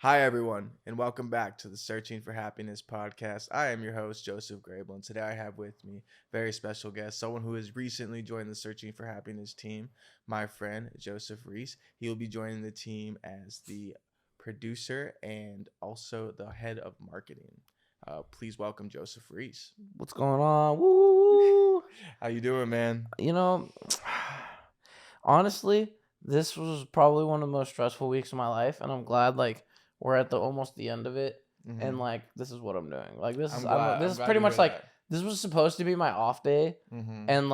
Hi, everyone, and welcome back to the Searching for Happiness podcast. I am your host, Joseph Grable, and today I have with me a very special guest, someone who has recently joined the Searching for Happiness team, my friend, Joseph Reese. He will be joining the team as the producer and also the head of marketing. Please welcome Joseph Reese. What's going on? Woo! How you doing, man? You know, honestly, this was probably one of the most stressful weeks of my life, and I'm glad we're at the almost the end of it, and this is what I'm doing. This is pretty much this was supposed to be my off day, and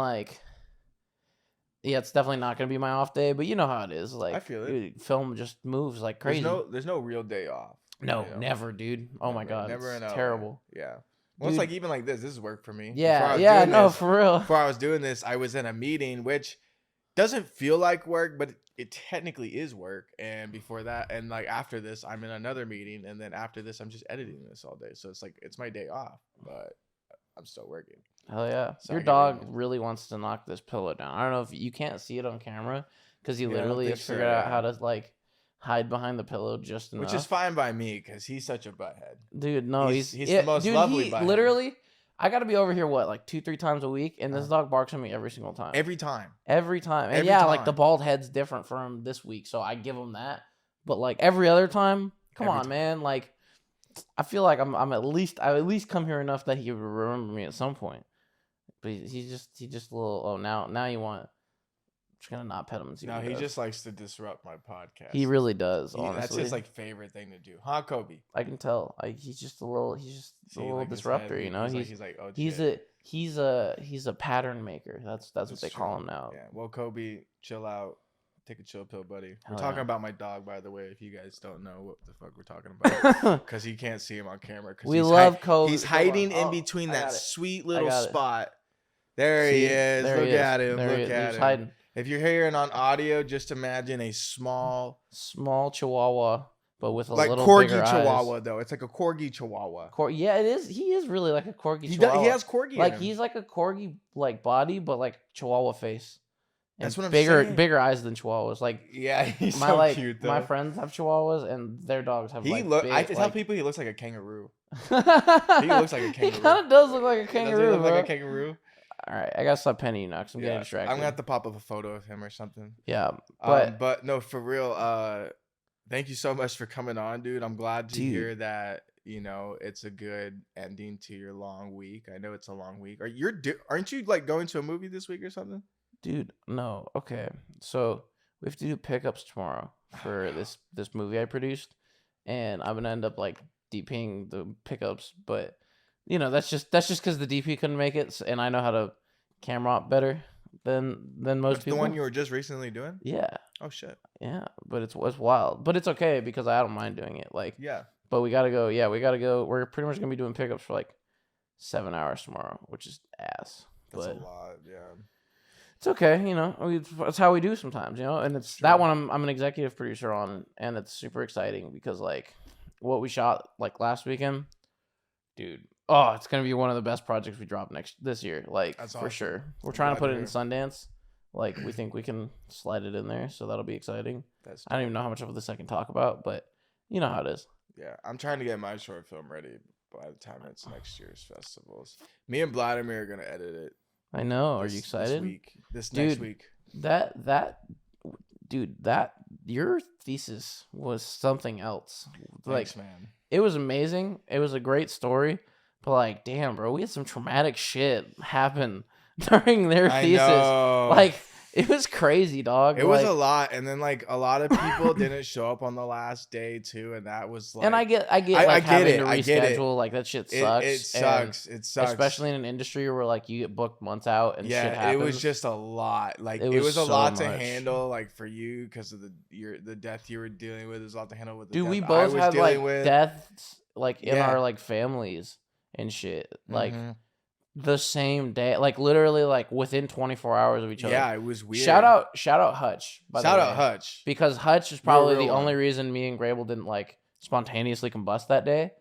yeah, it's definitely not gonna be my off day, but you know how it is. I feel it. Dude, film just moves like crazy. There's no real day off. No, never, dude. Oh my god, never it's terrible. Yeah. Well, Dude. it's even like this. This is work for me. Yeah, for real. Before I was doing this, I was in a meeting, which doesn't feel like work, but it technically is work. And before that, and after this, I'm in another meeting, and then after this, I'm just editing this all day. So it's my day off, but I'm still working. Hell yeah! Your dog really wants to knock this pillow down. I don't know if you can't see it on camera because he literally has figured out how to hide behind the pillow just enough. Which is fine by me because he's such a butthead. Dude, no, he's the most lovely butthead. Literally, I got to be over here, 2-3 times a week, and this dog barks at me every single time. Every time. And the bald head's different from this week, so I give him that. But every other time, come on, man. I feel like I at least come here enough that he would remember me at some point. But he just a little. Oh, now you want. Just gonna not pet him and see what he does. Just likes to disrupt my podcast. He really does. Honestly, that's his favorite thing to do, huh, Kobe? I can tell. He's just a little disruptor. You know, he's a pattern maker. That's what they call him now. Yeah. Well, Kobe, chill out. Take a chill pill, buddy. We're talking about my dog, by the way. If you guys don't know what the fuck we're talking about, because he can't see him on camera. We love Kobe. He's hiding in between that sweet little spot. There he is. Look at him. Look at him. Hiding. If you're hearing on audio, just imagine a small chihuahua, but with a little corgi bigger chihuahua, eyes. Though. It's like a corgi chihuahua. Yeah, it is. He is really like a corgi chihuahua. He has corgi. In him. He's like a corgi body, but chihuahua face. And that's what I'm saying. Bigger eyes than chihuahuas. Yeah, he's so cute though. My friends have chihuahuas, and their dogs have I tell people he looks like a kangaroo. He looks like a kangaroo. He kind of does look like a kangaroo. Does he look like a kangaroo? All right, I gotta stop penning you now because I'm getting distracted. I'm gonna have to pop up a photo of him or something. Yeah, but no, for real. Thank you so much for coming on, dude. I'm glad to hear that. It's a good ending to your long week. I know it's a long week. Aren't you going to a movie this week or something? Dude, no. Okay, so we have to do pickups tomorrow for this movie I produced, and I'm gonna end up DPing the pickups, but. That's just because the DP couldn't make it, and I know how to camera op better than most people. The one you were just recently doing? Yeah. Oh shit. Yeah, but it's wild, but it's okay because I don't mind doing it. Yeah. But we gotta go. Yeah, we gotta go. We're pretty much gonna be doing pickups for 7 hours tomorrow, which is ass. That's a lot. Yeah. It's okay. It's how we do sometimes. And it's that one I'm an executive producer on, and it's super exciting because what we shot last weekend, dude. Oh, it's gonna be one of the best projects we drop this year. That's for awesome. Sure. We're trying to put it in Sundance. We think we can slide it in there, so that'll be exciting. I don't even know how much of this I can talk about, but you know how it is. Yeah, I'm trying to get my short film ready by the time it's next year's festivals. Me and Vladimir are gonna edit it. I know. Are you excited? Next week. That your thesis was something else. Thanks, man. It was amazing. It was a great story. But damn, bro, we had some traumatic shit happen during their thesis. Know. It was crazy, dog. It was a lot, and then a lot of people didn't show up on the last day too, and that was And I get having to reschedule. That shit sucks. It sucks. It sucks, especially in an industry where you get booked months out and shit happens. It was just a lot. It was a lot to handle. For you because of the death you were dealing with. There's a lot to handle with. The Dude, death we both had deaths in our families and shit. The same day, literally within 24 hours of each other. Yeah, it was weird. Shout out Hutch. Shout out Hutch. Because Hutch is probably the only reason me and Grable didn't spontaneously combust that day.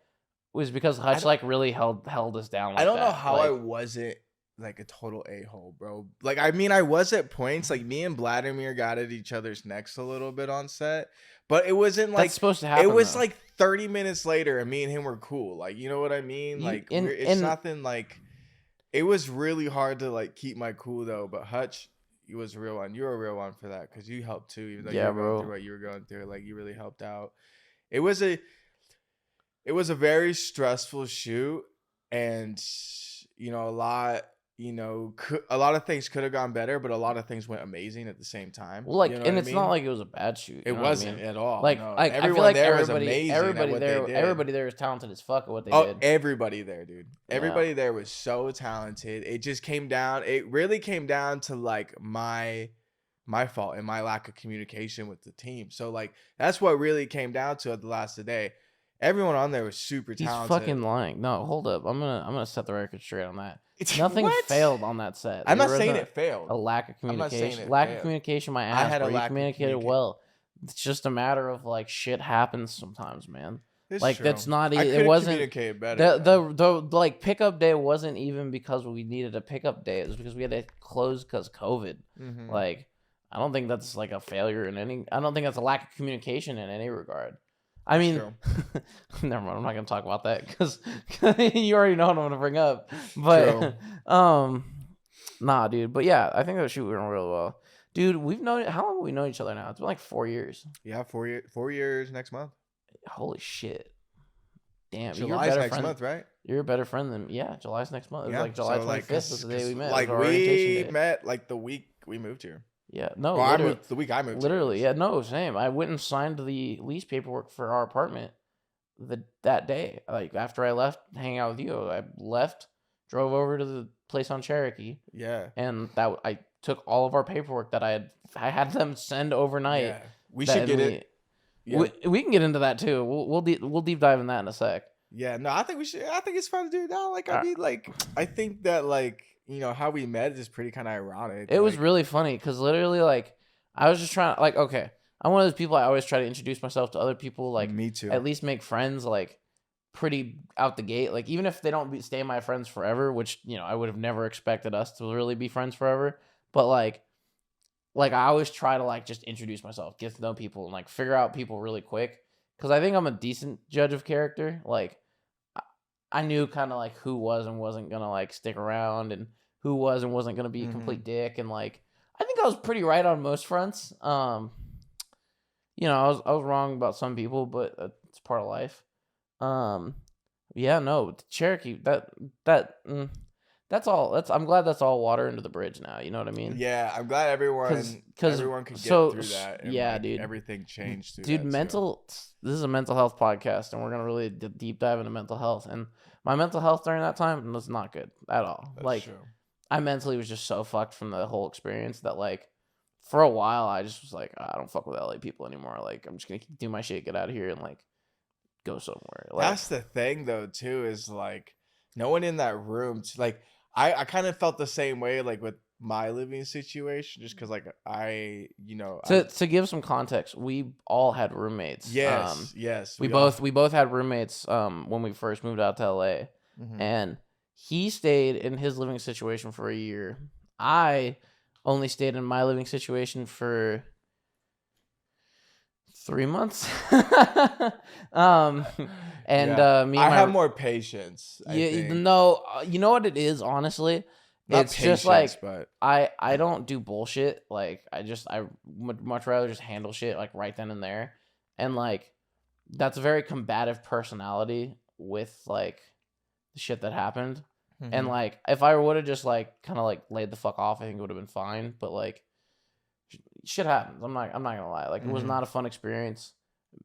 Was because Hutch really held us down. I don't know how I wasn't like a total a-hole, bro. Like, I mean, I was at points, like, me and Vladimir got at each other's necks a little bit on set, but it wasn't like, That's supposed to happen. it was though. like 30 minutes later and me and him were cool. Like, you know what I mean? Like, it's nothing like, it was really hard to like keep my cool though, but Hutch, you was a real one. You were a real one for that because you helped too, even though you were going through what you were going through. Like, you really helped out. It was a very stressful shoot, and a lot of things could have gone better, but a lot of things went amazing at the same time. Well, like, and it's not like it was a bad shoot. It wasn't at all. Like, no. like everyone I feel like there was amazing. Everybody there was talented as fuck at what they did. Everybody there, dude. Everybody there was so talented. It just came down. It really came down to like my fault and my lack of communication with the team. So like that's what really came down to at the last of the day. Everyone on there was super talented. He's fucking lying. No, hold up. I'm gonna set the record straight on that. Nothing failed on that set. I'm not saying it failed. A lack of communication. Of communication. My ass. I had a lack. You communicated well. It's just a matter of like shit happens sometimes, man. Like true. That's not. It wasn't. Communicated better. The like pickup day wasn't even because we needed a pickup day. It was because we had to close because COVID. Mm-hmm. Like I don't think that's like a failure in any. I don't think that's a lack of communication in any regard. I mean, never mind. I'm not gonna talk about that because you already know what I'm gonna bring up. But nah, dude. But yeah, I think that shoot went really well, dude. We've known how long have we known each other now? It's been like 4 years. Yeah, 4 years. 4 years next month. Holy shit! Damn, July's next month, right? You're a better friend than July's next month. It was like July 25th. That's the day we met. Like we met like the week we moved here. Yeah, no. Well, the week I moved. Literally, yeah, no, same. I went and signed the lease paperwork for our apartment that day. Like after I left, hanging out with you, I left, drove over to the place on Cherokee. Yeah, and that I took all of our paperwork that I had them send overnight. Yeah, we should get it. Yeah. We can get into that too. We'll deep dive in that in a sec. Yeah, no, I think we should. I think it's fun to do it now. Like I mean, like I think that like. How we met is pretty kind of ironic. It was really funny because literally, like, I was just trying to, like, okay, I'm one of those people I always try to introduce myself to other people, like, me too. At least make friends, like, pretty out the gate. Like, even if they don't stay my friends forever, which, I would have never expected us to really be friends forever. But, like I always try to, like, just introduce myself, get to know people, and, like, figure out people really quick. Because I think I'm a decent judge of character. Like, I knew kind of, like, who was and wasn't going to, like, stick around and who was and wasn't going to be a complete dick. And, like, I think I was pretty right on most fronts. I was wrong about some people, but it's part of life. Yeah, no, Cherokee, that's all. I'm glad that's all water under the bridge now. You know what I mean? Yeah, I'm glad everyone could get through that. And yeah, like, dude, everything changed. Through dude, that, this is a mental health podcast, and we're gonna really deep dive into mental health. And my mental health during that time was not good at all. That's like, true. I mentally was just so fucked from the whole experience that, like, for a while, I just was like, I don't fuck with LA people anymore. Like, I'm just gonna do my shit, get out of here, and like go somewhere. Like, that's the thing, though. Too is like no one in that room. Like, I kind of felt the same way, like with my living situation, just because like to give some context, we all had roommates. Yes. We both had roommates when we first moved out to LA, and he stayed in his living situation for a year. I only stayed in my living situation for 3 months. Me, I have more patience. No, you know what it is, honestly. Not it's patience, just like but I don't do bullshit. Like I would much rather just handle shit like right then and there, and like that's a very combative personality with like the shit that happened. And like if I would have just like kind of like laid the fuck off, I think it would have been fine. But like shit happens. I'm not gonna lie. Like it was not a fun experience.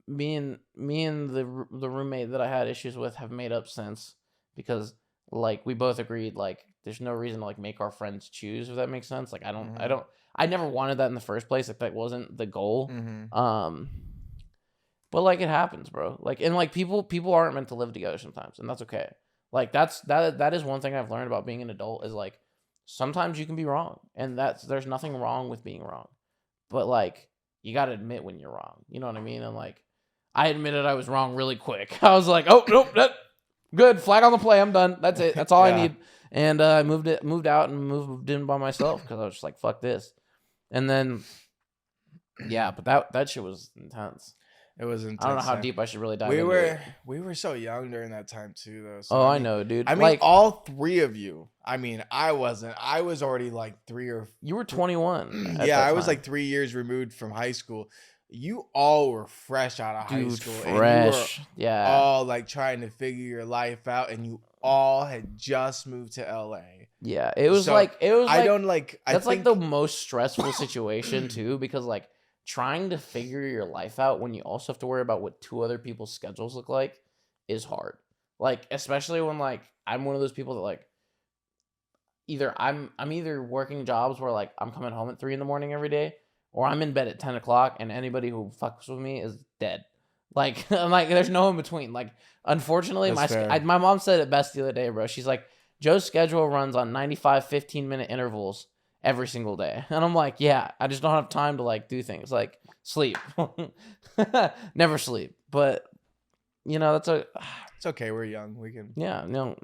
Me and the roommate that I had issues with have made up since, because like we both agreed like there's no reason to like make our friends choose, if that makes sense. Like I never wanted that in the first place. Like that wasn't the goal. But like it happens, bro. Like and like people aren't meant to live together sometimes, and that's okay. Like that is one thing I've learned about being an adult is like sometimes you can be wrong, and there's nothing wrong with being wrong, but like you got to admit when you're wrong. You know what I mean? And like I admitted I was wrong really quick. I was like, oh nope, Good, flag on the play. I'm done. That's it. That's all I Yeah. need. And I moved out and moved in by myself because I was just like, fuck this. And then, yeah, but that shit was intense. It was intense. I don't know how deep I should really dive into it. We were so young during that time too, though. So, Oh, I know, dude. I mean, like, all three of you. I mean, I wasn't. I was already like 3 or. You were 21. Yeah, I was like 3 years removed from high school. You all were fresh out of high school. Fresh. And you were all like trying to figure your life out, and you all had just moved to LA. Yeah, it was So, like I don't like. That's like the most stressful situation too, because like trying to figure your life out when you also have to worry about what 2 other people's schedules look like is hard. Like, especially when like I'm one of those people that like I'm either working jobs where like I'm coming home at 3 a.m. every day, or I'm in bed at 10 o'clock, and anybody who fucks with me is dead. Like, I'm like, there's no in between. Like, unfortunately, my mom said it best the other day, bro. She's like, Joe's schedule runs on 95 15-minute intervals every single day. And I'm like, yeah, I just don't have time to like do things like sleep. Never sleep. But you know, it's okay, we're young. We can. Yeah, no,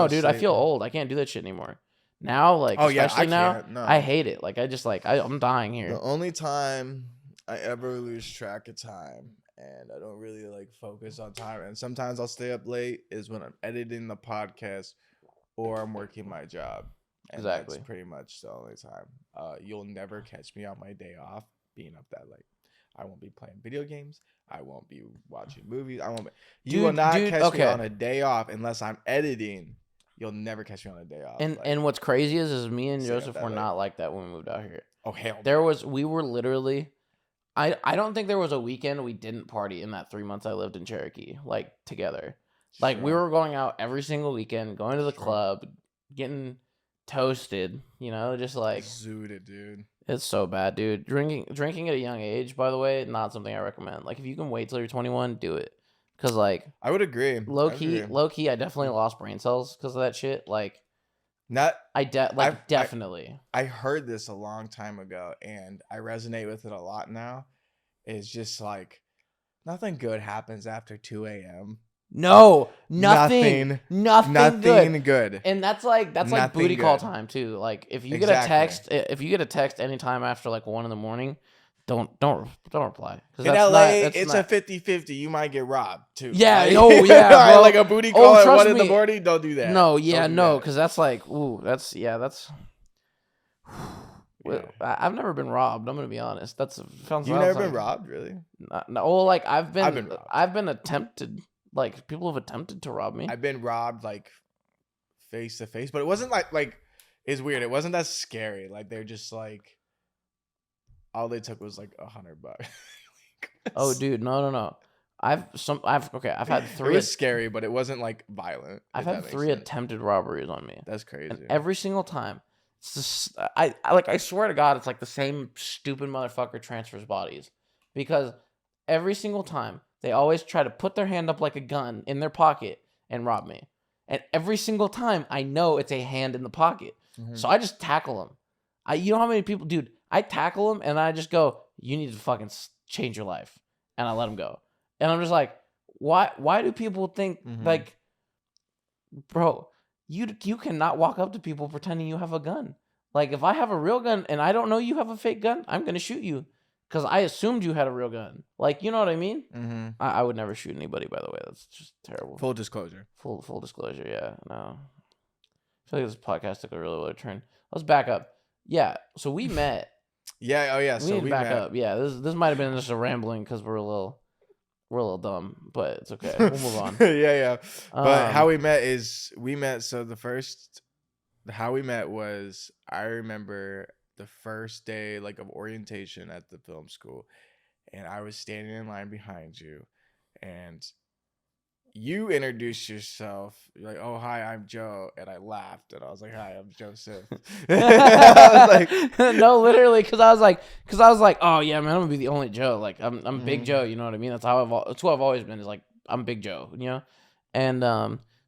dude, I feel old. I can't do that shit anymore. Now, like, especially now, I hate it. Like, I just like I'm dying here. The only time I ever lose track of time and I don't really like focus on time, and sometimes I'll stay up late, is when I'm editing the podcast or I'm working my job. And exactly. That's pretty much the only time. You'll never catch me on my day off being up that late. I won't be playing video games. I won't be watching movies. You will not catch me on a day off unless I'm editing. You'll never catch me on a day off. And what's crazy is me and Joseph were not like that when we moved out here. Oh, hell no. We were literally, I don't think there was a weekend we didn't party in that 3 months I lived in Cherokee, like, together. Like, we were going out every single weekend, going to the club, getting toasted, you know, just like zooted, dude. It's so bad, dude. Drinking at a young age, by the way, not something I recommend. Like, if you can wait till you're 21, do it. Cause like, I would agree. Low key, I definitely lost brain cells because of that shit. Like, definitely. I heard this a long time ago, and I resonate with it a lot now. It's just like nothing good happens after 2 a.m. No, nothing good. And that's like booty call time too. Like, if you get a text anytime after like 1 a.m, don't reply. In LA, it's a 50-50. You might get robbed too. Yeah, bro. Like a booty call at 1 a.m. Don't do that. No, because that's like, that's. Well, I've never been robbed. I'm gonna be honest. You've never been robbed, really? No. Well, like I've been attempted. Like, people have attempted to rob me. I've been robbed like face to face, but it wasn't like it's weird. It wasn't that scary. Like, they're just like, all they took was like $100. Oh, dude, no. I've had 3. It was scary, but it wasn't like violent. I've had 3 attempted robberies on me. That's crazy. And every single time, it's just, I swear to God, it's like the same stupid motherfucker transfers bodies, because every single time they always try to put their hand up like a gun in their pocket and rob me. And every single time I know it's a hand in the pocket. Mm-hmm. So I just tackle them. You know how many people, dude, I tackle them and I just go, you need to fucking change your life. And I let them go. And I'm just like, why do people think like, bro, you cannot walk up to people pretending you have a gun. Like, if I have a real gun and I don't know you have a fake gun, I'm going to shoot you. Because I assumed you had a real gun. Like, you know what I mean? Mm-hmm. I would never shoot anybody, by the way. That's just terrible. Full disclosure. Full disclosure, yeah. No. I feel like this podcast took a really weird turn. Let's back up. Yeah, so we met. Yeah, oh yeah, so we back met. up. Yeah, this might have been just a rambling because we're a little dumb, but it's okay. We'll move on. yeah. But how we met so how we met was, I remember the first day like of orientation at the film school, and I was standing in line behind you, and you introduced yourself. You're like, "Oh, hi, I'm Joe," and I laughed, and I was like, "Hi, I'm Joseph." I was like, no, literally, because I was like, "Oh yeah, man, I'm gonna be the only Joe. Like, I'm Big Joe. You know what I mean? That's who I've always been. Is like, I'm Big Joe. You know, and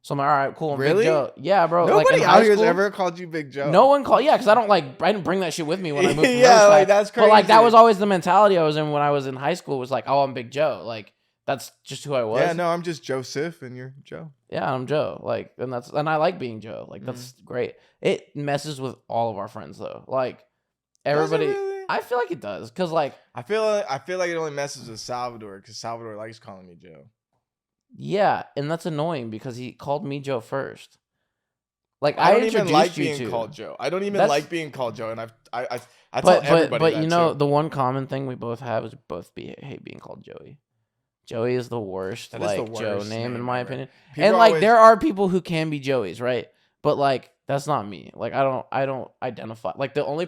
so I'm like, all right, cool. I'm really? Big Joe. Yeah, bro. Nobody like, out here has ever called you Big Joe. No one called. Yeah, because I didn't bring that shit with me when I moved. From yeah, like, that's crazy. But like, that was always the mentality I was in when I was in high school. Was like, oh, I'm Big Joe. Like, That's just who I was. Yeah, no, I'm just Joseph and you're Joe. Yeah, I'm Joe. Like, and I like being Joe. Like, that's great. It messes with all of our friends though. Like, everybody. Does it really? I feel like it does, cause like I feel like it only messes with Salvador because Salvador likes calling me Joe. yeah, and that's annoying because he called me Joe first. Like, I don't even introduced like you being to. called Joe. I don't even like being called Joe, and I tell But everybody that you know too. the one common thing we both have is hate being called Joey. Joey is the worst That is the Joe worst name in name my ever. opinion. People And like always- there are people who can be Joeys, right? But like that's not me. Like I don't identify. Like there's only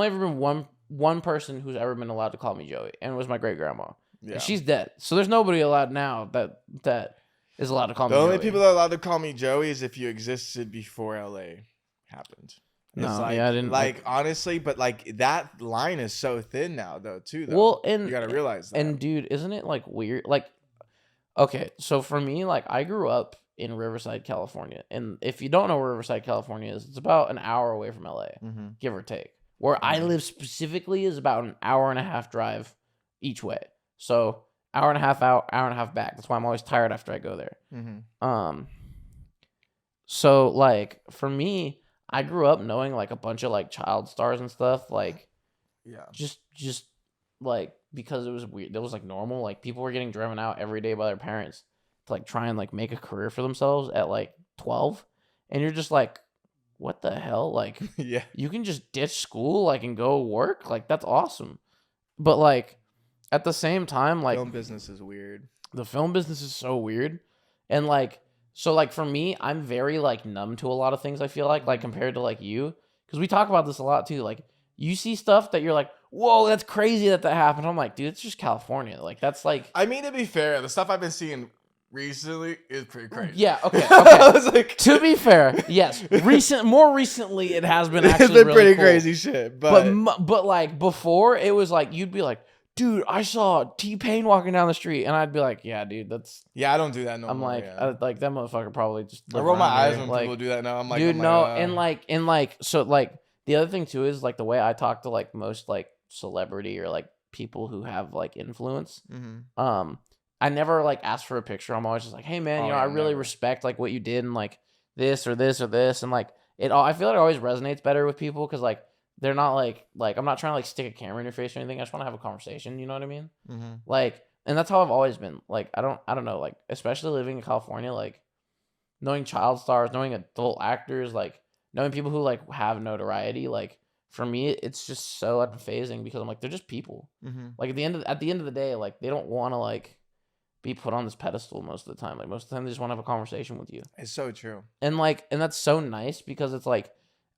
ever been one person who's ever been allowed to call me Joey, and it was my great grandma. Yeah. And she's dead. So there's nobody allowed now that is allowed to call me The Joey. only people that are allowed to call me Joey is if you existed before LA happened. No, It's like, yeah, I didn't like honestly, but like that line is so thin now though too though. Well, and you gotta realize that. And dude, isn't it like weird? Like, okay, so for me, like I grew up in Riverside, California, and if you don't know where Riverside, California is, it's about an hour away from LA, give or take. Where I live specifically is about an hour and a half drive each way. So hour and a half out, hour and a half back. That's why I'm always tired after I go there. So like for me, I grew up knowing like a bunch of like child stars and stuff, like yeah, just like because it was weird. It was like normal. Like people were getting driven out every day by their parents to like try and like make a career for themselves at like 12, and you're just like, what the hell? Like, yeah, you can just ditch school like and go work. Like that's awesome. But like at the same time, like film business is weird. the film business is so weird, and like so like for me, I'm very like numb to a lot of things. I feel like compared to like you, because we talk about this a lot too. Like you see stuff that you're like, whoa, that's crazy that happened. I'm like, dude, it's just California. Like that's like. I mean, to be fair, the stuff I've been seeing recently is pretty crazy. Yeah. Okay. I was like, to be fair, yes. More recently, it has been actually it's been really pretty cool. crazy shit. But like before, it was like you'd be like, dude, I saw T-Pain walking down the street, and I'd be like, yeah, dude, that's. Yeah, I don't do that no more. I'm like, yeah. like that motherfucker probably just. I roll my eyes when like, people do that now. I'm like, dude, I'm no, like, and like so like the other thing too is like the way I talk to like most like celebrity or like people who have like influence. I never like ask for a picture. I'm always just like, hey man, I really respect like what you did and like this or this or this, and like it all. I feel like it always resonates better with people because like they're not like I'm not trying to like stick a camera in your face or anything. I just want to have a conversation. You know what I mean? Like, and that's how I've always been. Like, I don't know. Like, especially living in California, like knowing child stars, knowing adult actors, like knowing people who like have notoriety, like. For me, it's just so unfazing because I'm like, they're just people. Like at the end of the day, like they don't want to like be put on this pedestal most of the time. Like most of the time, they just want to have a conversation with you. It's so true. And like, and that's so nice because it's like,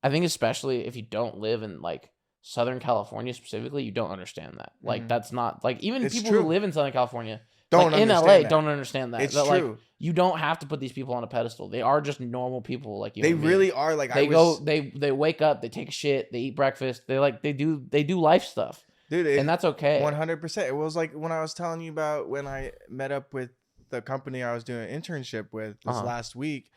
I think especially if you don't live in like Southern California specifically, you don't understand that. Like that's not like even It's people true. who live in Southern California, Don't like in LA, understand that. don't understand that. It's that, true. Like, you don't have to put these people on a pedestal. They are just normal people like you. They and me. really are. Like they wake up, they take a shit, they eat breakfast, they do life stuff, dude, and that's okay. 100%. It was like when I was telling you about when I met up with the company I was doing an internship with this last week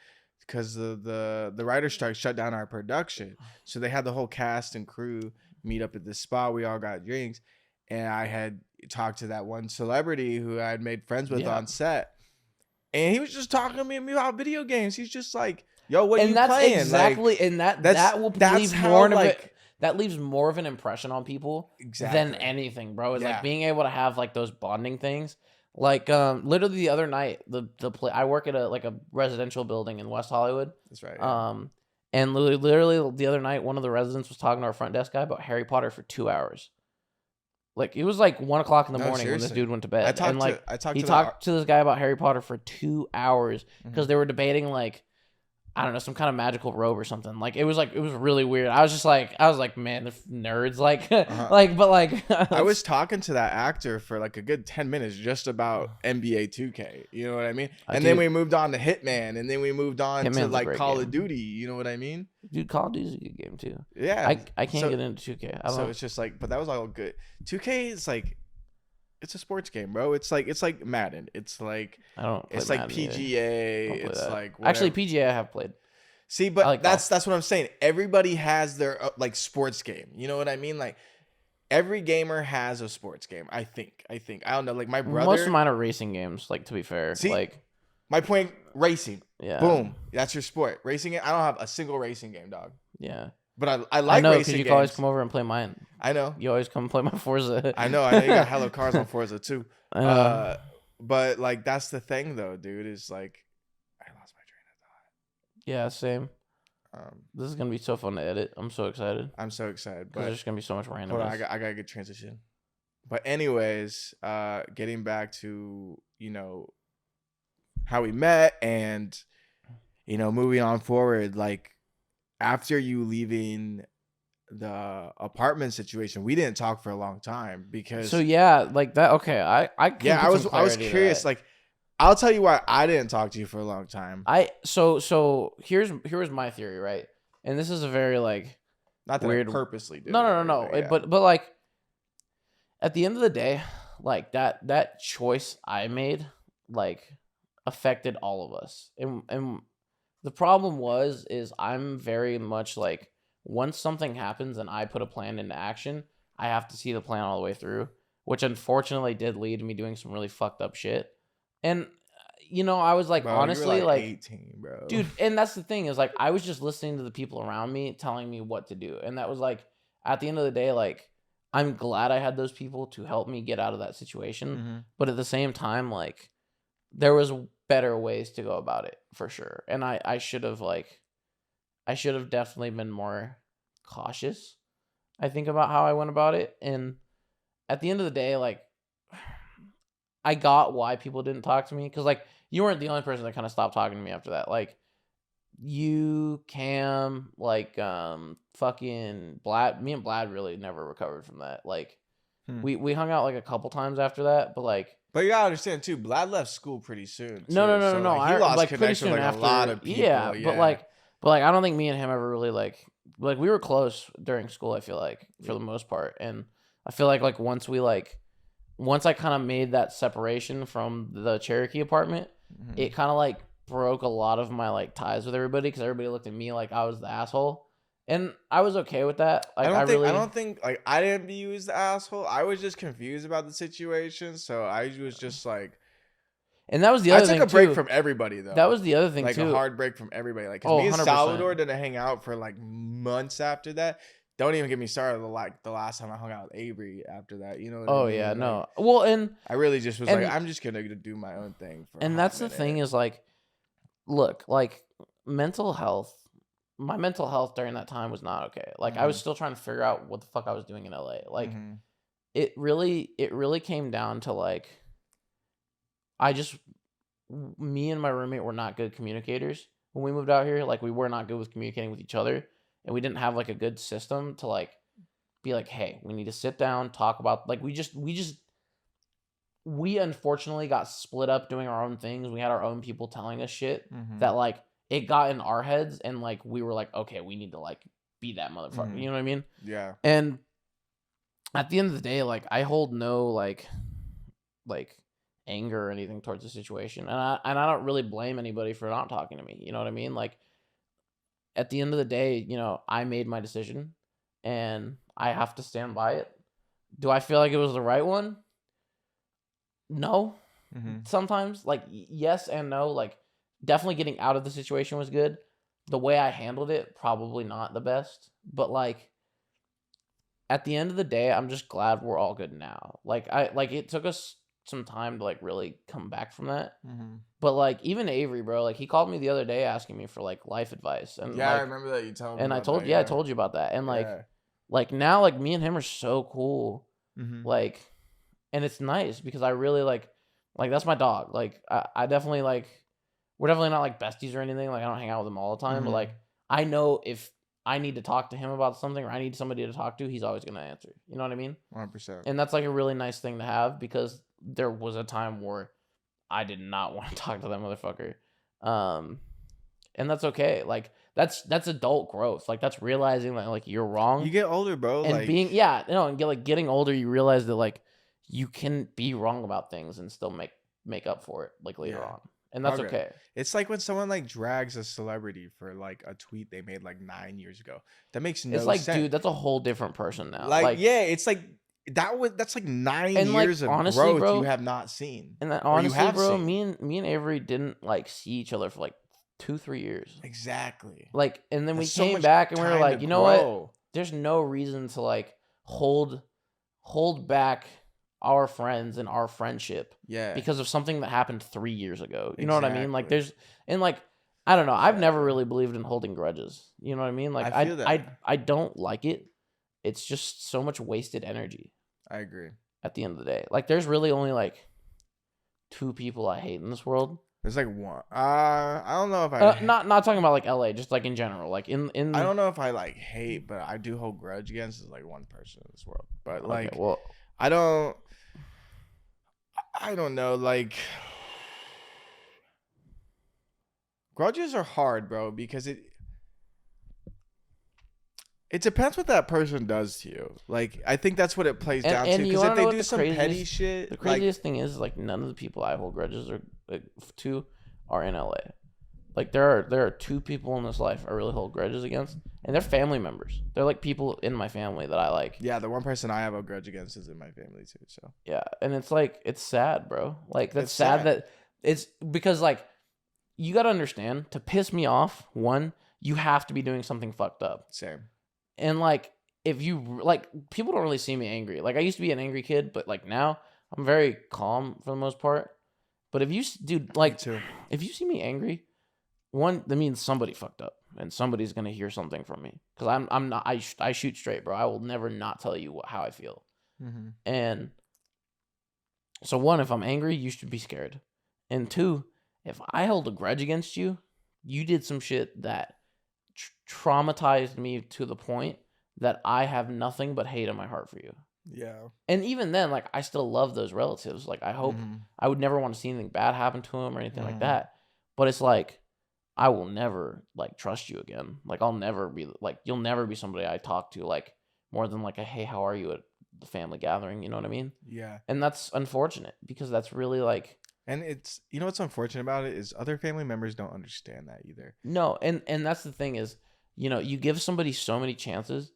because the writer strike shut down our production, so they had the whole cast and crew meet up at this spot. We all got drinks, and I had talked to that one celebrity who I had made friends with on set. And he was just talking to me about video games. He's just like, "Yo, what are you playing?" Exactly, like, and that will leave more of it. That leaves more of an impression on people than anything, bro. It's like being able to have like those bonding things. Like literally the other night, I work at a residential building in West Hollywood. That's right. And literally the other night, one of the residents was talking to our front desk guy about Harry Potter for 2 hours. Like it was like 1 o'clock in the morning when this dude went to bed. He talked to this guy about Harry Potter for 2 hours because they were debating like, I don't know, some kind of magical robe or something. Like it was really weird. I was like, man, the nerds, like, I was talking to that actor for like a good 10 minutes just about NBA 2K. You know what I mean? And then we moved on to Hitman, and then we moved on to like Call of Duty. You know what I mean? Dude, Call of Duty's a good game too. Yeah, I can't get into 2K. So it's just like, but that was all good. 2K is like, it's a sports game, bro. It's like Madden. It's like I don't. It's like PGA. It's like whatever. Actually PGA I have played. See, but like that's what I'm saying. Everybody has their like sports game. You know what I mean? Like every gamer has a sports game. I think. I don't know. Like my brother. Most of mine are racing games. Like to be fair, See, like my point. Racing. yeah, Boom. That's your sport. Racing it. I don't have a single racing game, dog. yeah. But I I like know racing because you games. can always come over and play mine. I know. You always come play my Forza. I know. You got hella cars on Forza too. I know. But like that's the thing though, dude. Is like I lost my train Yeah, same. of thought. This is gonna be so fun to edit. I'm so excited. I'm so excited. Because But there's gonna be so much randomness. hold on, I got a good transition. But anyways, getting back to how we met and moving on forward, like after you leaving the apartment situation, we didn't talk for a long time because So yeah, like that. Okay, I was curious. Like, I'll tell you why I didn't talk to you for a long time. So here's my theory, right? And this is a very like Not that weird. I purposely did. No. Yeah. But like at the end of the day, like that choice I made like affected all of us, and the problem is I'm very much like once something happens and I put a plan into action, I have to see the plan all the way through, which unfortunately did lead to me doing some really fucked up shit. And I was like, bro, honestly, you were like 18, bro, dude. And that's the thing is like I was just listening to the people around me telling me what to do, and that was like at the end of the day, like I'm glad I had those people to help me get out of that situation. Mm-hmm. But at the same time, like there was better ways to go about it for sure, and I should have definitely been more cautious, I think, about how I went about it. And at the end of the day, like I got why people didn't talk to me, because like you weren't the only person that kind of stopped talking to me after that. Like you, Cam, like fucking Blad, me and Blad really never recovered from that. Like we hung out like a couple times after that, but like but you gotta understand too, Blad left school pretty soon. No. Like, he lost connection with like a lot of people. Yeah, but like I don't think me and him ever really like we were close during school, I feel like, for the most part. And I feel like once I kind of made that separation from the Cherokee apartment, it kind of like broke a lot of my like ties with everybody, because everybody looked at me like I was the asshole, and I was okay with that. Like I don't think like I didn't view you as the asshole. I was just confused about the situation, so I was just like. And that was the other thing. I took a break from everybody though. That was the other thing like too. Like a hard break from everybody. Like, cause me and 100%. Salvador didn't hang out for like months after that. Don't even get me started. Like the last time I hung out with Avery after that, you know what I mean? Yeah, like, no. Well, and I really just was like, I'm just gonna do my own thing. And that's the thing is like, look, like mental health. My mental health during that time was not okay. Like I was still trying to figure out what the fuck I was doing in LA. Like it really came down to like, me and my roommate were not good communicators when we moved out here. Like we were not good with communicating with each other, and we didn't have like a good system to like be like, hey, we need to sit down, talk about, like we unfortunately got split up doing our own things. We had our own people telling us shit that like it got in our heads, and like we were like, okay, we need to like be that motherfucker. You know what I mean? Yeah. And at the end of the day, like I hold no like anger or anything towards the situation, and I don't really blame anybody for not talking to me. You know what I mean? Like at the end of the day, I made my decision, and I have to stand by it. Do I feel like it was the right one? No. Sometimes, like yes and no. Like definitely getting out of the situation was good. The way I handled it, probably not the best, but like at the end of the day, I'm just glad we're all good now. Like it took us some time to like really come back from that. But like even Avery, bro, like he called me the other day asking me for like life advice, and I remember that you told me. And I told you about that, and like now like me and him are so cool, like, and it's nice because I really like that's my dog. Like I definitely like, we're definitely not like besties or anything. Like I don't hang out with him all the time, but like I know if I need to talk to him about something or I need somebody to talk to, he's always gonna answer. You know what I mean? 100%. And that's like a really nice thing to have, because there was a time where I did not want to talk to that motherfucker. And that's okay. Like that's adult growth. Like that's realizing that like you're wrong. You get older, bro. And like... and getting older, you realize that like you can be wrong about things and still make up for it like later on. and that's okay. It's like when someone like drags a celebrity for like a tweet they made like 9 years ago. That makes It's no like, sense. dude, that's a whole different person now. Like, yeah, it's like that's like 9 and like years of honestly, growth you bro, have not seen. and that Or you honestly, have bro, seen. me and Avery didn't like see each other for like 2-3 years. Exactly. Like, and then we That's so came much back and we were time like, to you know what? grow. There's no reason to like hold back our friends and our friendship Yeah. because of something that happened 3 years ago. You know what I mean? Like Exactly. there's and like I don't know. I've never Exactly. really believed in holding grudges. You know what I mean? Like I feel that. I don't like it. It's just so much wasted energy I agree. at the end of the day. Like there's really only like 2 people I hate in this world. There's like one. I don't know if I. Not talking about like LA, just like in general. Like in I don't know if I like hate, but I do hold grudge against is like one person in this world. But like, okay, well, I don't. I don't know. Like, grudges are hard, bro, because it depends what that person does to you. Like, I think that's what it plays down to. and you Because wanna if know they what do the some petty craziest shit, the like, craziest thing is like none of the people I hold grudges are to are in LA. Like there are 2 people in this life I really hold grudges against, and they're family members. They're like people in my family that I like. yeah, the one person I have a grudge against is in my family too. So Yeah, and it's like it's sad, bro. Like that's It's sad sad. that it's because like you got to understand to piss me off, one, you have to be doing something fucked up. same. And like if you like people don't really see me angry. Like I used to be an angry kid, but like now I'm very calm for the most part. But if you dude Me like too. if you see me angry, one, that means somebody fucked up and somebody's gonna hear something from me because I'm not I shoot straight, bro. I will never not tell you how I feel. Mm-hmm. And so one, if I'm angry, you should be scared. And two, if I hold a grudge against you, you did some shit that traumatized me to the point that I have nothing but hate in my heart for you. Yeah. And even then, like I still love those relatives. Like I hope I would never want to see anything bad happen to them or anything like that. But it's like I will never like trust you again. Like I'll never be like you'll never be somebody I talk to like more than like a hey, how are you at the family gathering, you know what I mean? Yeah. And that's unfortunate because that's really like And it's what's unfortunate about it is other family members don't understand that either. no, and that's the thing is, you give somebody so many chances,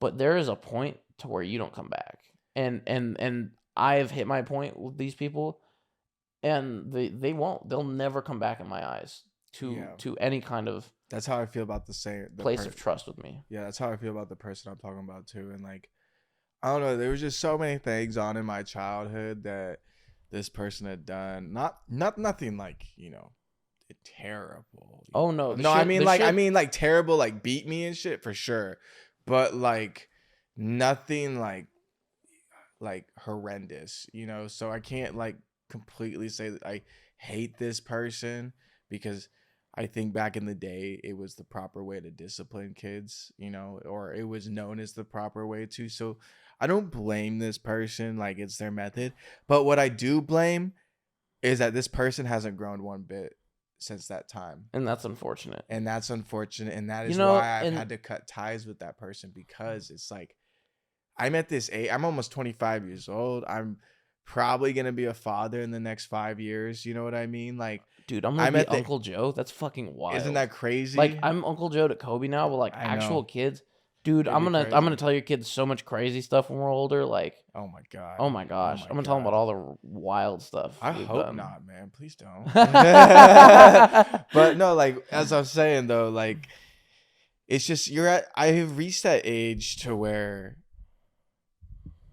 but there is a point to where you don't come back. And I've hit my point with these people and they won't. They'll never come back in my eyes to any kind of That's how I feel about the place of trust with me. Yeah, that's how I feel about the person I'm talking about too. And like, I don't know, there was just so many things on in my childhood that this person had done. Not nothing like, terrible. Oh no. No, I mean like terrible, like beat me and shit for sure. But like nothing like horrendous, so I can't like completely say that I hate this person because I think back in the day it was the proper way to discipline kids, or it was known as the proper way to. So I don't blame this person like it's their method, but what I do blame is that this person hasn't grown one bit since that time. And that's unfortunate. And that's unfortunate. And that is why I've had to cut ties with that person because it's like, I'm at this age, I'm almost 25 years old. I'm probably going to be a father in the next 5 years. You know what I mean? Like, dude, I'm going to be Uncle Joe. That's fucking wild. Isn't that crazy? Like, I'm Uncle Joe to Kobe now, but like actual kids. Dude, I'm gonna tell your kids so much crazy stuff when we're older. Like, oh my god, oh my gosh, I'm gonna tell them about all the wild stuff. I hope done. not, man. Please don't. But no, like as I was saying though, like it's just I have reached that age to where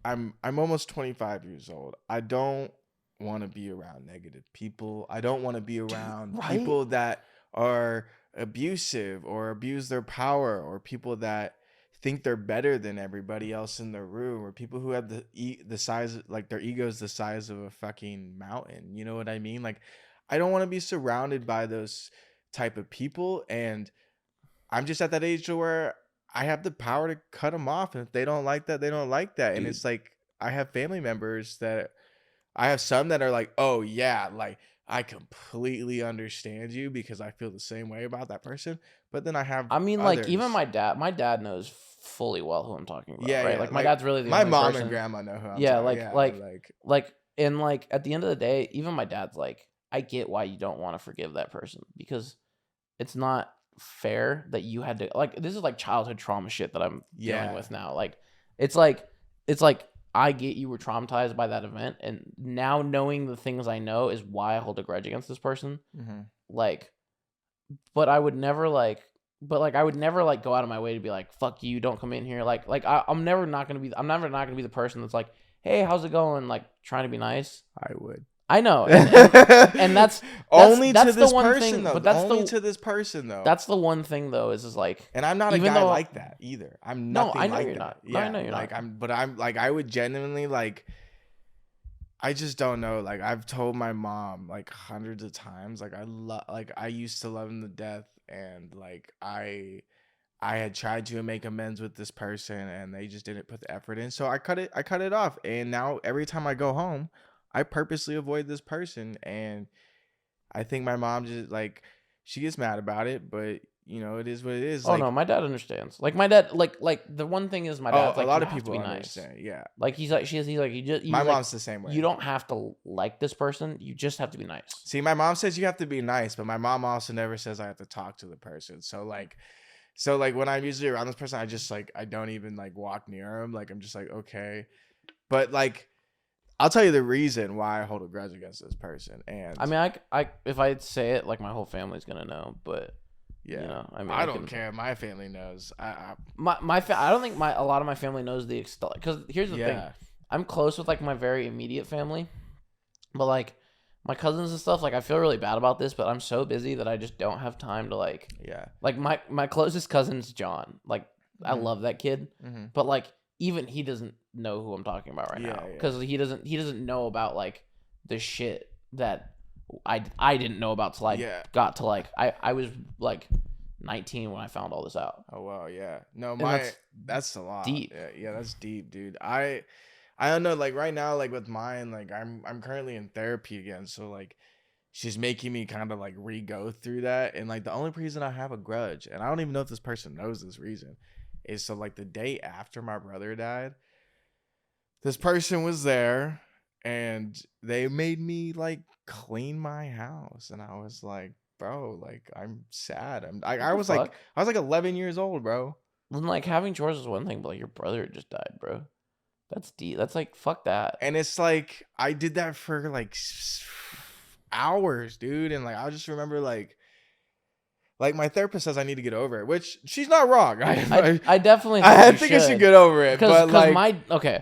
I'm almost 25 years old. I don't want to be around negative people. I don't want to be around people that are abusive or abuse their power, or people that think they're better than everybody else in the room, or people who have the size, like their ego's the size of a fucking mountain. You know what I mean? Like, I don't want to be surrounded by those type of people, and I'm just at that age where I have the power to cut them off, and if they don't like that, they don't like that. Dude. And it's like I have family members that I have some that are like, oh yeah, like I completely understand you because I feel the same way about that person. But then I have others. Like even my dad knows fully well who I'm talking about. Yeah, right. Yeah, like my dad's really the my only mom person. And grandma know who I'm yeah, talking about. like and like at the end of the day, even my dad's like, I get why you don't want to forgive that person, because it's not fair that you had to, like, this is like childhood trauma shit that I'm dealing with now. Like, it's like I get you were traumatized by that event, and now knowing the things I know is why I hold a grudge against this person. Mm-hmm. Like, but I would never like, I would never like go out of my way to be like, fuck you, don't come in here. I'm never not gonna be the person that's like, hey, how's it going? Like, trying to be nice. I would. I know, and that's only that's to the this one person thing, though. but that's only the to this person though. that's the one thing though, is like, and I'm not a even guy though like that either. I'm no, nothing I know like you're that. not. No, Yeah, I know you're like not. I'm like I would genuinely like. I just don't know. Like I've told my mom like hundreds of times. Like I used to love him to death, and like I had tried to make amends with this person, and they just didn't put the effort in. So I cut it off, and now every time I go home, I purposely avoid this person, and I think my mom just like she gets mad about it, but you know it is what it is. Oh Like no, my dad understands. Like my dad, like the one thing is my dad's a like, lot you of have to people be nice. understand. Yeah, Like he's like he's like, my like, mom's the same way. you don't have to like this person. You just have to be nice. See, my mom says you have to be nice, but my mom also never says I have to talk to the person. So like when I'm usually around this person, I just like I don't even like walk near him. Like I'm just like okay, but like I'll tell you the reason why I hold a grudge against this person. And I mean, I if I say it, like my whole family's gonna know. But yeah, you know, I mean, I don't care. My family knows. I don't think a lot of my family knows the extent. Because here's the thing, I'm close with like my very immediate family, but like my cousins and stuff, like I feel really bad about this, but I'm so busy that I just don't have time to like my closest cousin's John. Like I love that kid, but like even he doesn't know who I'm talking about right now, because he doesn't know about like the shit that I didn't know about till I got to like I was like 19 when I found all this out. Oh wow, yeah. No, that's a lot. Deep. Yeah, that's deep, dude. I don't know, like right now, like with mine, like I'm currently in therapy again, so like she's making me kind of like re-go through that, and like the only reason I have a grudge, and I don't even know if this person knows this reason, is so like the day after my brother died, this person was there, and they made me like clean my house, and I was like, bro, like I'm sad. I was like 11 years old, bro. Then like having chores is one thing, but like your brother just died, bro. That's deep. That's like fuck that. And it's like I did that for like hours, dude, and like I just remember like my therapist says I need to get over it, which she's not wrong. I definitely think I think I should get over it, but like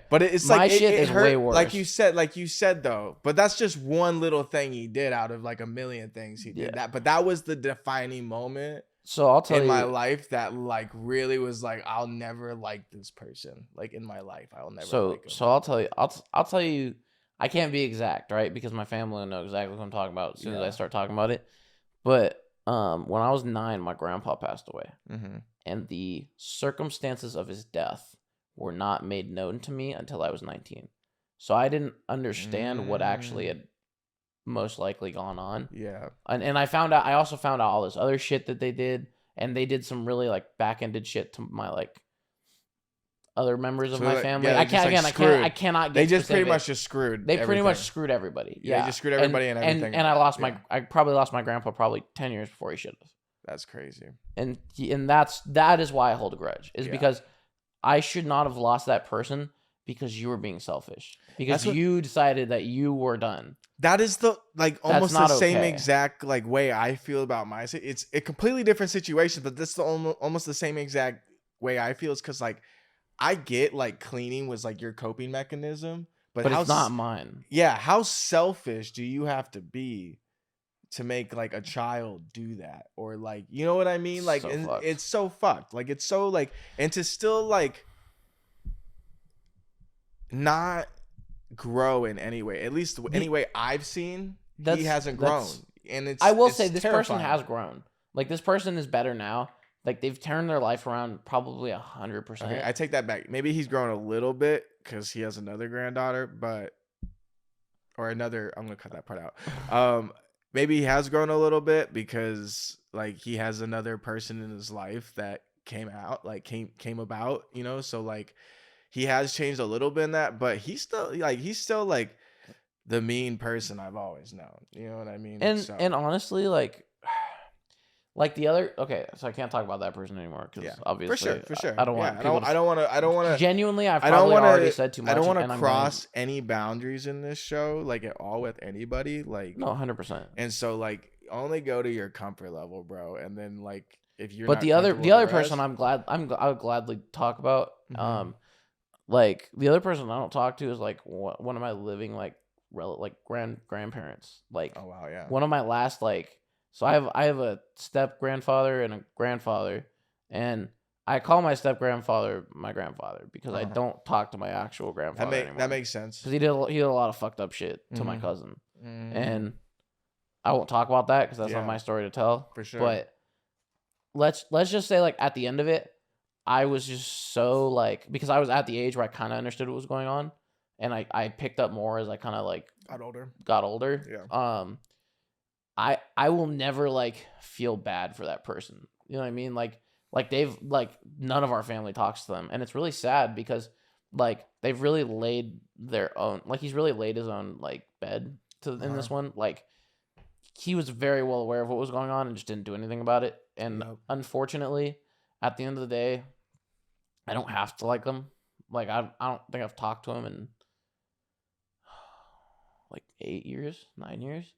but it's my like shit it is hurt, way worse. like you said though. But that's just one little thing he did out of like a million things he did. That was the defining moment. So I'll tell you, in my life that like really was like I'll never like this person. Like in my life, I'll never. Like him. So I'll tell you. I'll tell you. I can't be exact, right? Because my family will know exactly what I'm talking about as soon as I start talking about it. But when I was 9, my grandpa passed away, and the circumstances of his death were not made known to me until I was 19. So I didn't understand what actually had most likely gone on. Yeah. And I also found out all this other shit that they did, and they did some really like back-ended shit to my like other members of my family. I cannot get They just specific. Pretty much just screwed. They pretty much screwed everybody. Yeah, they just screwed everybody and everything. And I probably lost my grandpa probably 10 years before he should have. That's crazy. And that is why I hold a grudge, is because I should not have lost that person because you were being selfish, because you decided that you were done. That is the like almost the same exact like way I feel about my. It's a completely different situation, but this is almost the same exact way I feel. Is because like I get like cleaning was like your coping mechanism, but it's not mine. Yeah, how selfish do you have to be to make like a child do that, or like you know what I mean? Like it's so fucked. Like it's so like, and to still like not grow in any way, at least any way I've seen, he hasn't grown. And I will say this person has grown. Like this person is better now. Like they've turned their life around probably 100%. Okay, I take that back. Maybe he's grown a little bit because he has another granddaughter, I'm gonna cut that part out. Maybe he has grown a little bit because like he has another person in his life that came about, you know, so like he has changed a little bit in that, but he's still like the mean person I've always known. You know what I mean? And honestly, like the other, okay, so I can't talk about that person anymore because yeah, obviously for sure. I don't Yeah, want people to. I don't want to. Genuinely, I've I don't probably want already to. said too much. I don't want and to I'm cross any boundaries in this show, like at all, with anybody. Like, no, 100%. and so like only go to your comfort level, bro. And then like if you're But not the other comfortable with the person, rest, I would gladly talk about. Mhm. Like the other person I don't talk to is like one of my living like grandparents. Like oh wow, yeah, one of my last like, so I have a step grandfather and a grandfather, and I call my step grandfather my grandfather because I don't talk to my actual grandfather anymore. that makes sense. Because he did a lot of fucked up shit to my cousin, and I won't talk about that because that's not my story to tell. For sure. But let's just say like at the end of it, I was just so like, because I was at the age where I kind of understood what was going on, and I picked up more as I kind of like got older. Yeah. I will never like feel bad for that person. You know what I mean? Like they've like none of our family talks to them, and it's really sad because like they've really laid their own, like he's really laid his own like bed in this one. Like he was very well aware of what was going on and just didn't do anything about it. And unfortunately, at the end of the day, I don't have to like him. Like I don't think I've talked to him in like 9 years,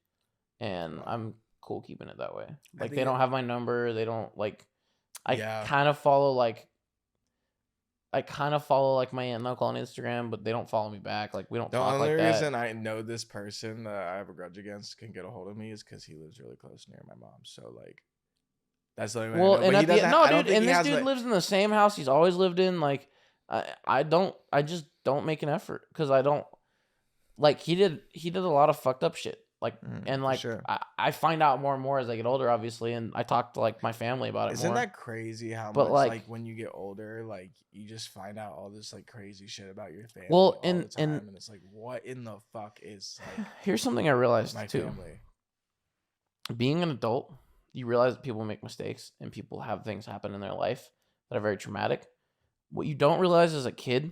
and I'm cool keeping it that way. Like they don't have my number. They don't like. I kind of follow like. I kind of follow like my aunt and uncle on Instagram, but they don't follow me back. Like we don't talk like that. The only reason I know this person that I have a grudge against can get a hold of me is because he lives really close near my mom. So like, that's the only way. Well, I know. And dude, and this dude lives in the same house he's always lived in. Like, I just don't make an effort because I don't. Like he did a lot of fucked up shit. Like and like sure. I find out more and more as I get older, obviously, and I talk to like my family about it. Isn't more. that crazy how much like when you get older, like you just find out all this like crazy shit about your family all the time, and it's like, what in the fuck is like? Here's something I realized too. Family. Being an adult, you realize that people make mistakes and people have things happen in their life that are very traumatic. What you don't realize as a kid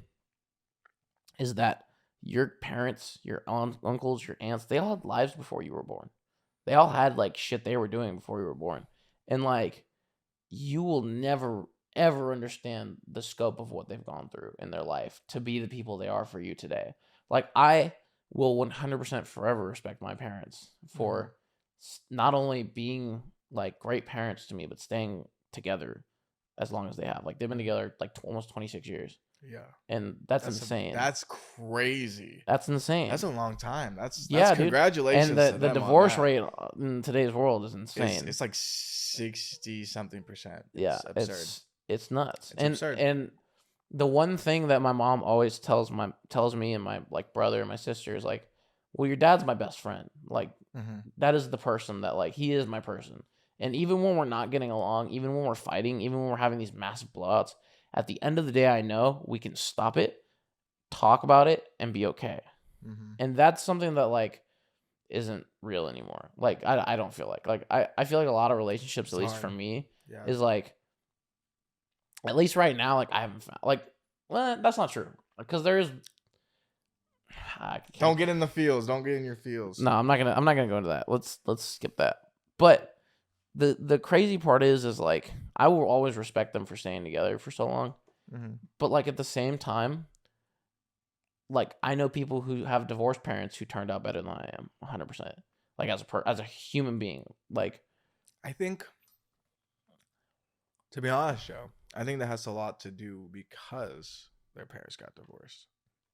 is that your parents, your uncles, your aunts, they all had lives before you were born. They all had like shit they were doing before you were born. And like you will never ever understand the scope of what they've gone through in their life to be the people they are for you today. Like I will 100% forever respect my parents for not only being like great parents to me, but staying together as long as they have. Like they've been together like almost 26 years. Yeah. And that's insane. That's crazy. That's insane. That's a long time. That's congratulations. Dude. And the divorce rate in today's world is insane. It's like 60-something%. Yeah. Absurd. It's nuts. It's absurd. And the one thing that my mom always tells me and my like brother and my sister is like, well, your dad's my best friend. Like that is the person that like he is my person. And even when we're not getting along, even when we're fighting, even when we're having these massive blowouts, at the end of the day, I know we can stop it, talk about it, and be okay. And that's something that like isn't real anymore. Like I don't feel like I feel like a lot of relationships, at least for me, is like at least right now, like I haven't found like, well, that's not true because there's. Don't get in the feels. Don't get in your feels. No, I'm not gonna go into that. Let's skip that. But the crazy part is like I will always respect them for staying together for so long. But like at the same time, like I know people who have divorced parents who turned out better than I am, 100%. Like as a human being, like I think, to be honest, Joe, I think that has a lot to do because their parents got divorced.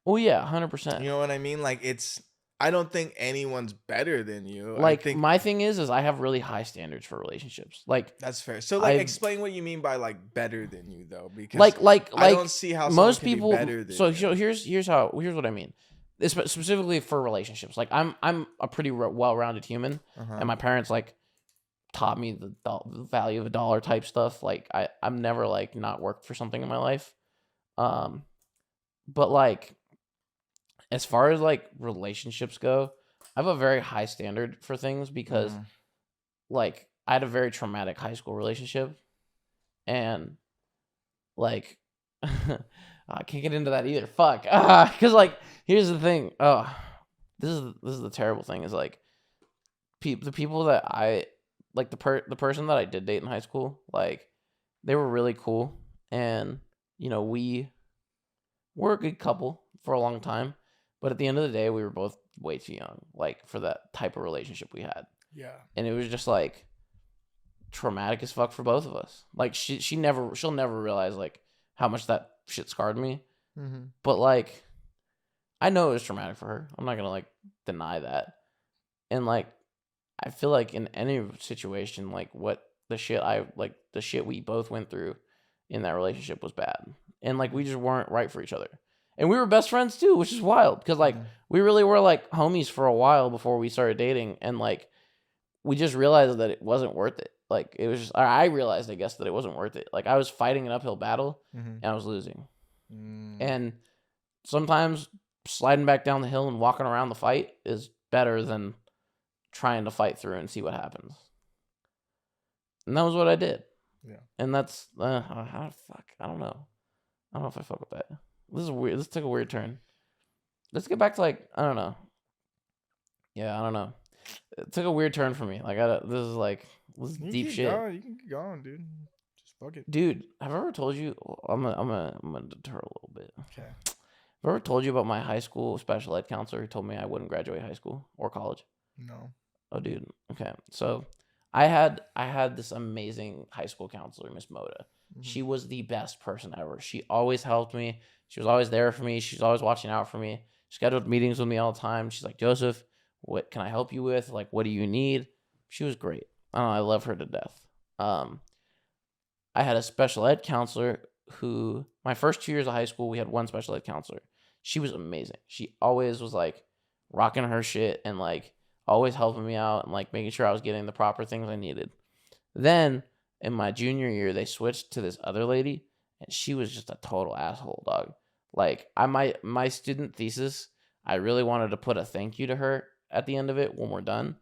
Oh yeah, 100%. You know what I mean? Like I don't think anyone's better than you. Like my thing is I have really high standards for relationships. Like that's fair. So like explain what you mean by like better than you though, because like I don't see how most people be better than you. Here's what I mean. Specifically for relationships. Like I'm a pretty well-rounded human, and my parents like taught me the value of a dollar type stuff. Like I'm never like not worked for something in my life. But like as far as like relationships go, I have a very high standard for things because like I had a very traumatic high school relationship and like I can't get into that either. Fuck. Cuz like here's the thing. this is the terrible thing is like the people that I like the person that I did date in high school, like they were really cool, and we were a good couple for a long time, but at the end of the day, we were both way too young, like for that type of relationship we had. Yeah. And it was just like traumatic as fuck for both of us. Like she'll never realize like how much that shit scarred me. Mm-hmm. But like I know it was traumatic for her. I'm not gonna like deny that. And like I feel like in any situation, like the shit we both went through in that relationship was bad. And like we just weren't right for each other. And we were best friends too, which is wild because like we really were like homies for a while before we started dating, and like we just realized that it wasn't worth it. Like it was just, I realized, I guess, that it wasn't worth it. Like I was fighting an uphill battle and I was losing. And sometimes sliding back down the hill and walking around the fight is better than trying to fight through and see what happens. And that was what I did. Yeah. And that's fuck. I don't know. I don't know if I fuck with that. This is weird. This took a weird turn. Let's get back to like, I don't know. Yeah, I don't know. It took a weird turn for me. Like this is deep shit. You can keep going, dude. Just fuck it. Dude, have I ever told you? I'm gonna deter a little bit. Okay. Have I ever told you about my high school special ed counselor who told me I wouldn't graduate high school or college? No. Oh, dude. Okay. So I had this amazing high school counselor, Miss Moda. Mm-hmm. She was the best person ever. She always helped me. She was always there for me. She's always watching out for me. She scheduled meetings with me all the time. She's like, Joseph, what can I help you with? Like, what do you need? She was great. I love her to death. I had a special ed counselor who, my first 2 years of high school, we had one special ed counselor. She was amazing. She always was like rocking her shit and like always helping me out and like making sure I was getting the proper things I needed. Then in my junior year, they switched to this other lady, and she was just a total asshole, dog. Like my student thesis, I really wanted to put a thank you to her at the end of it when we're done,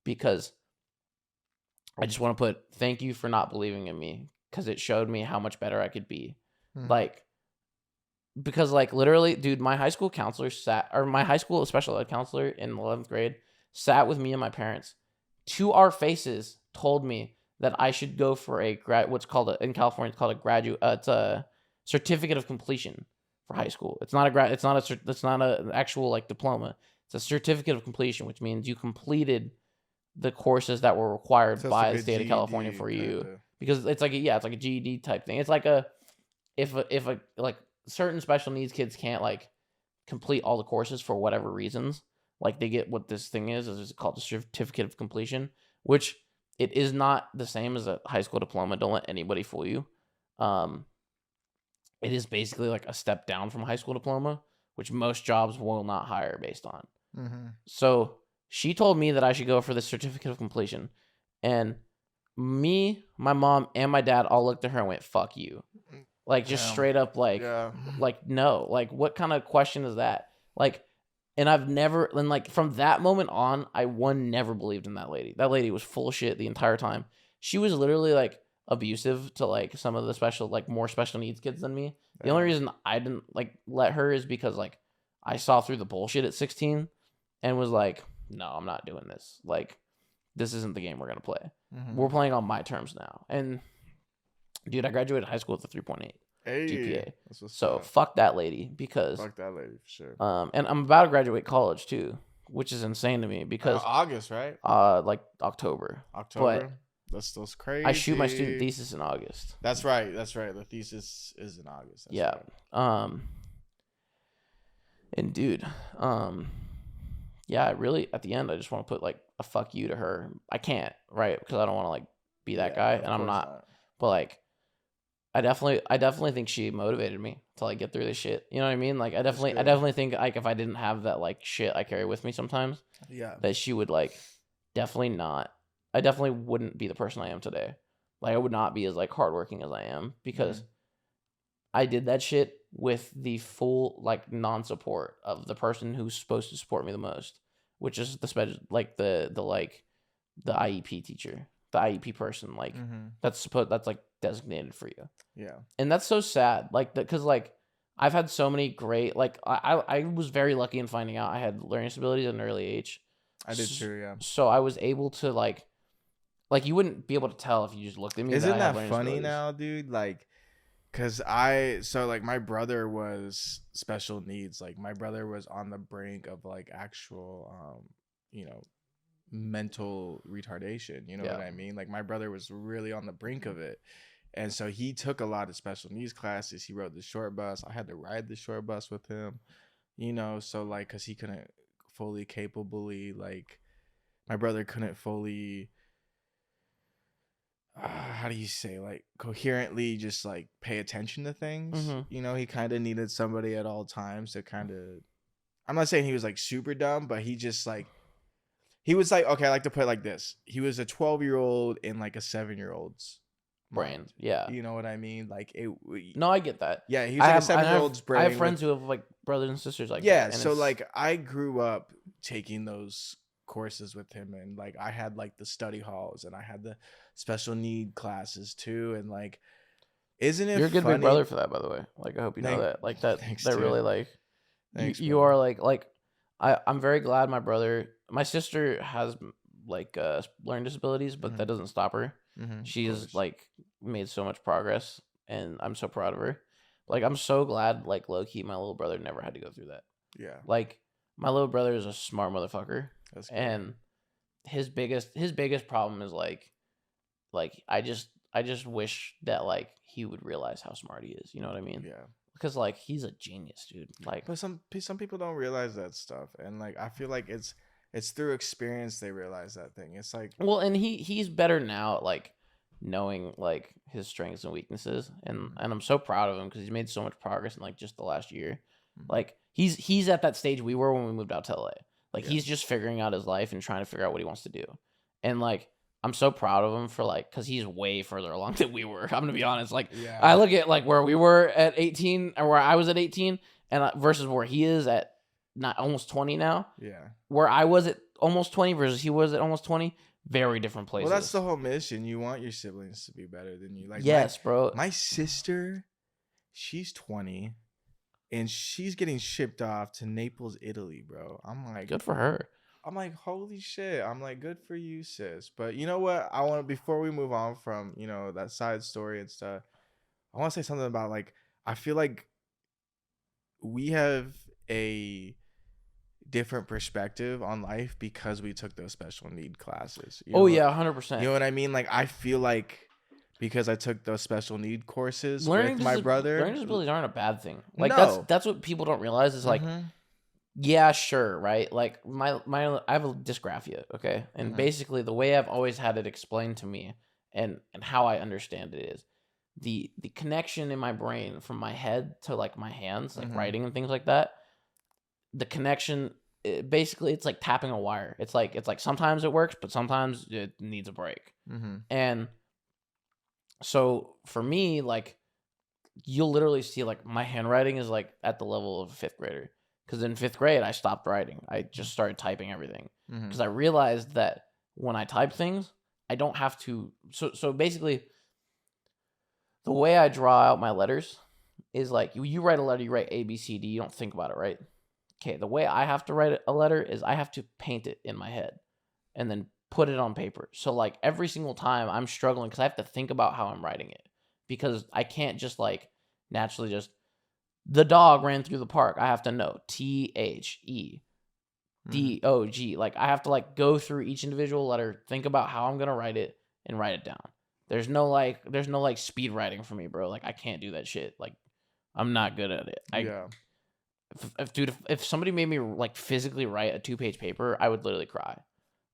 because I just want to put thank you for not believing in me, because it showed me how much better I could be. Like, because like literally, dude, my high school my high school special ed counselor in 11th grade sat with me and my parents to our faces, told me that I should go for in California, it's called it's a certificate of completion for high school. It's not an actual like diploma. It's a certificate of completion, which means you completed the courses that were required by the state of California for you. Because it's like a GED type thing. It's like if like certain special needs kids can't like complete all the courses for whatever reasons, like they get what this thing is called a certificate of completion, which it is not the same as a high school diploma. Don't let anybody fool you. It is basically like a step down from a high school diploma, which most jobs will not hire based on. So she told me that I should go for the certificate of completion, and me, my mom, and my dad all looked at her and went, "Fuck you." Like just straight up like no, like what kind of question is that? Like, and like from that moment on, I never believed in that lady. That lady was full of shit the entire time. She was literally like abusive to like some of the more special needs kids than me. The only reason I didn't like let her is because like I saw through the bullshit at 16 and was like, no, I'm not doing this. Like, this isn't the game we're gonna play. We're playing on my terms now. And dude, I graduated high school with a 3.8 GPA. So fuck that lady, because fuck that lady for sure. And I'm about to graduate college too, which is insane to me because August, right? Like October. But that's still crazy. I shoot my student thesis in August. That's right. The thesis is in August. Yeah. Right. And dude, yeah, I really at the end I just want to put like a fuck you to her. I can't, right? Because I don't want to like be that guy, and I'm not. But like, I definitely think she motivated me to like get through this shit. You know what I mean? Like I definitely think like if I didn't have that like shit I carry with me sometimes, that she would like definitely not. I definitely wouldn't be the person I am today. Like I would not be as like hardworking as I am because I did that shit with the full like non-support of the person who's supposed to support me the most, which is the IEP teacher, the IEP person, like that's like designated for you. Yeah. And that's so sad. Like because like I've had so many great, like, I was very lucky in finding out I had learning disabilities at an early age. I did too, yeah. So I was able to, like, you wouldn't be able to tell if you just looked at me that Isn't I have that learning funny disabilities. now, dude? Like, cause like my brother was special needs. Like my brother was on the brink of like actual, you know, mental retardation. You know Yeah. what I mean? Like my brother was really on the brink of it. And so he took a lot of special needs classes. He rode the short bus. I had to ride the short bus with him, you know, so like, cause he couldn't fully capably, like, my brother couldn't fully, how do you say, like, coherently just like pay attention to things. Mm-hmm. You know, he kind of needed somebody at all times to kind of, I'm not saying he was like super dumb, but he just like, he was like, okay, I like to put it like this. He was a 12-year-old in like a 7-year-old's Brain. mind. Yeah. You know what I mean? Like it. No, I get that. Yeah, he was like a 7-year-old's I have brain friends with. who have like brothers and sisters like Yeah, that, and so it's like I grew up taking those courses with him, and like I had like the study halls and I had the special need classes too, and like, isn't it you're a good big funny? brother for that, by the way. Like, I hope you know Thank, that. Like that thanks, that dude. really like Thanks, you bro. are like I'm very glad my sister has like learning disabilities, but Mhm. that doesn't stop her. Mhm. Of She's course. like made so much progress, and I'm so proud of her. Like, I'm so glad, like, low key, my little brother never had to go through that. Yeah, Like, my little brother is a smart motherfucker, that's good. and his biggest problem is like I just wish that like he would realize how smart he is. You know what I mean? Yeah, Because like he's a genius, dude. Like, but some people don't realize that stuff, and like I feel like it's through experience they realize that thing. It's like, well, and he's better now at like knowing like his strengths and weaknesses, and Mhm. I'm so proud of him because he's made so much progress in like just the last year. Mhm. Like, he's at that stage we were when we moved out to LA. Like, Yeah. he's just figuring out his life and trying to figure out what he wants to do. And like, I'm so proud of him for like, because he's way further along than we were. I'm gonna be honest. Like, Yeah. I look at like where we were at 18 or where I was at 18, and versus where he is at not almost 20 now. Yeah. Where I was at almost 20 versus he was at almost 20, very different places. Well, that's the whole mission. You want your siblings to be better than you. Like, yes, bro. My sister, she's 20, and she's getting shipped off to Naples, Italy, bro. Good for her. I'm like, holy shit. I'm like, good for you, sis. But you know what? I want to, before we move on from, you know, that side story and stuff, I want to say something about like, I feel like we have a different perspective on life because we took those special need classes. You know Oh yeah, 100%. You know what I mean? Like, I feel like because I took those special need courses with my brother. Learning disabilities aren't a bad thing. Like, No. that's what people don't realize is like, Mhm. yeah, sure, right? Like, my I have a dysgraphia, okay? And Mhm. basically the way I've always had it explained to me and how I understand it is the connection in my brain from my head to like my hands, like Mhm. writing and things like that. The connection, basically it's like tapping a wire. It's like sometimes it works, but sometimes it needs a break. Mhm. And so for me, like, you'll literally see like my handwriting is like at the level of a fifth grader. Because in fifth grade, I stopped writing. I just started typing everything. Mhm. Because I realized that when I type things, I don't have to. So basically, the way I draw out my letters is like you write a letter, you write A, B, C, D. You don't think about it, right? Okay, the way I have to write a letter is I have to paint it in my head and then put it on paper. So like every single time I'm struggling because I have to think about how I'm writing it because I can't just like naturally just the dog ran through the park. I have to know THEDOG. Like, I have to like go through each individual letter, think about how I'm gonna write it, and write it down. There's no like speed writing for me, bro. Like, I can't do that shit. Like, I'm not good at it. Yeah. If somebody made me like physically write a 2-page paper, I would literally cry.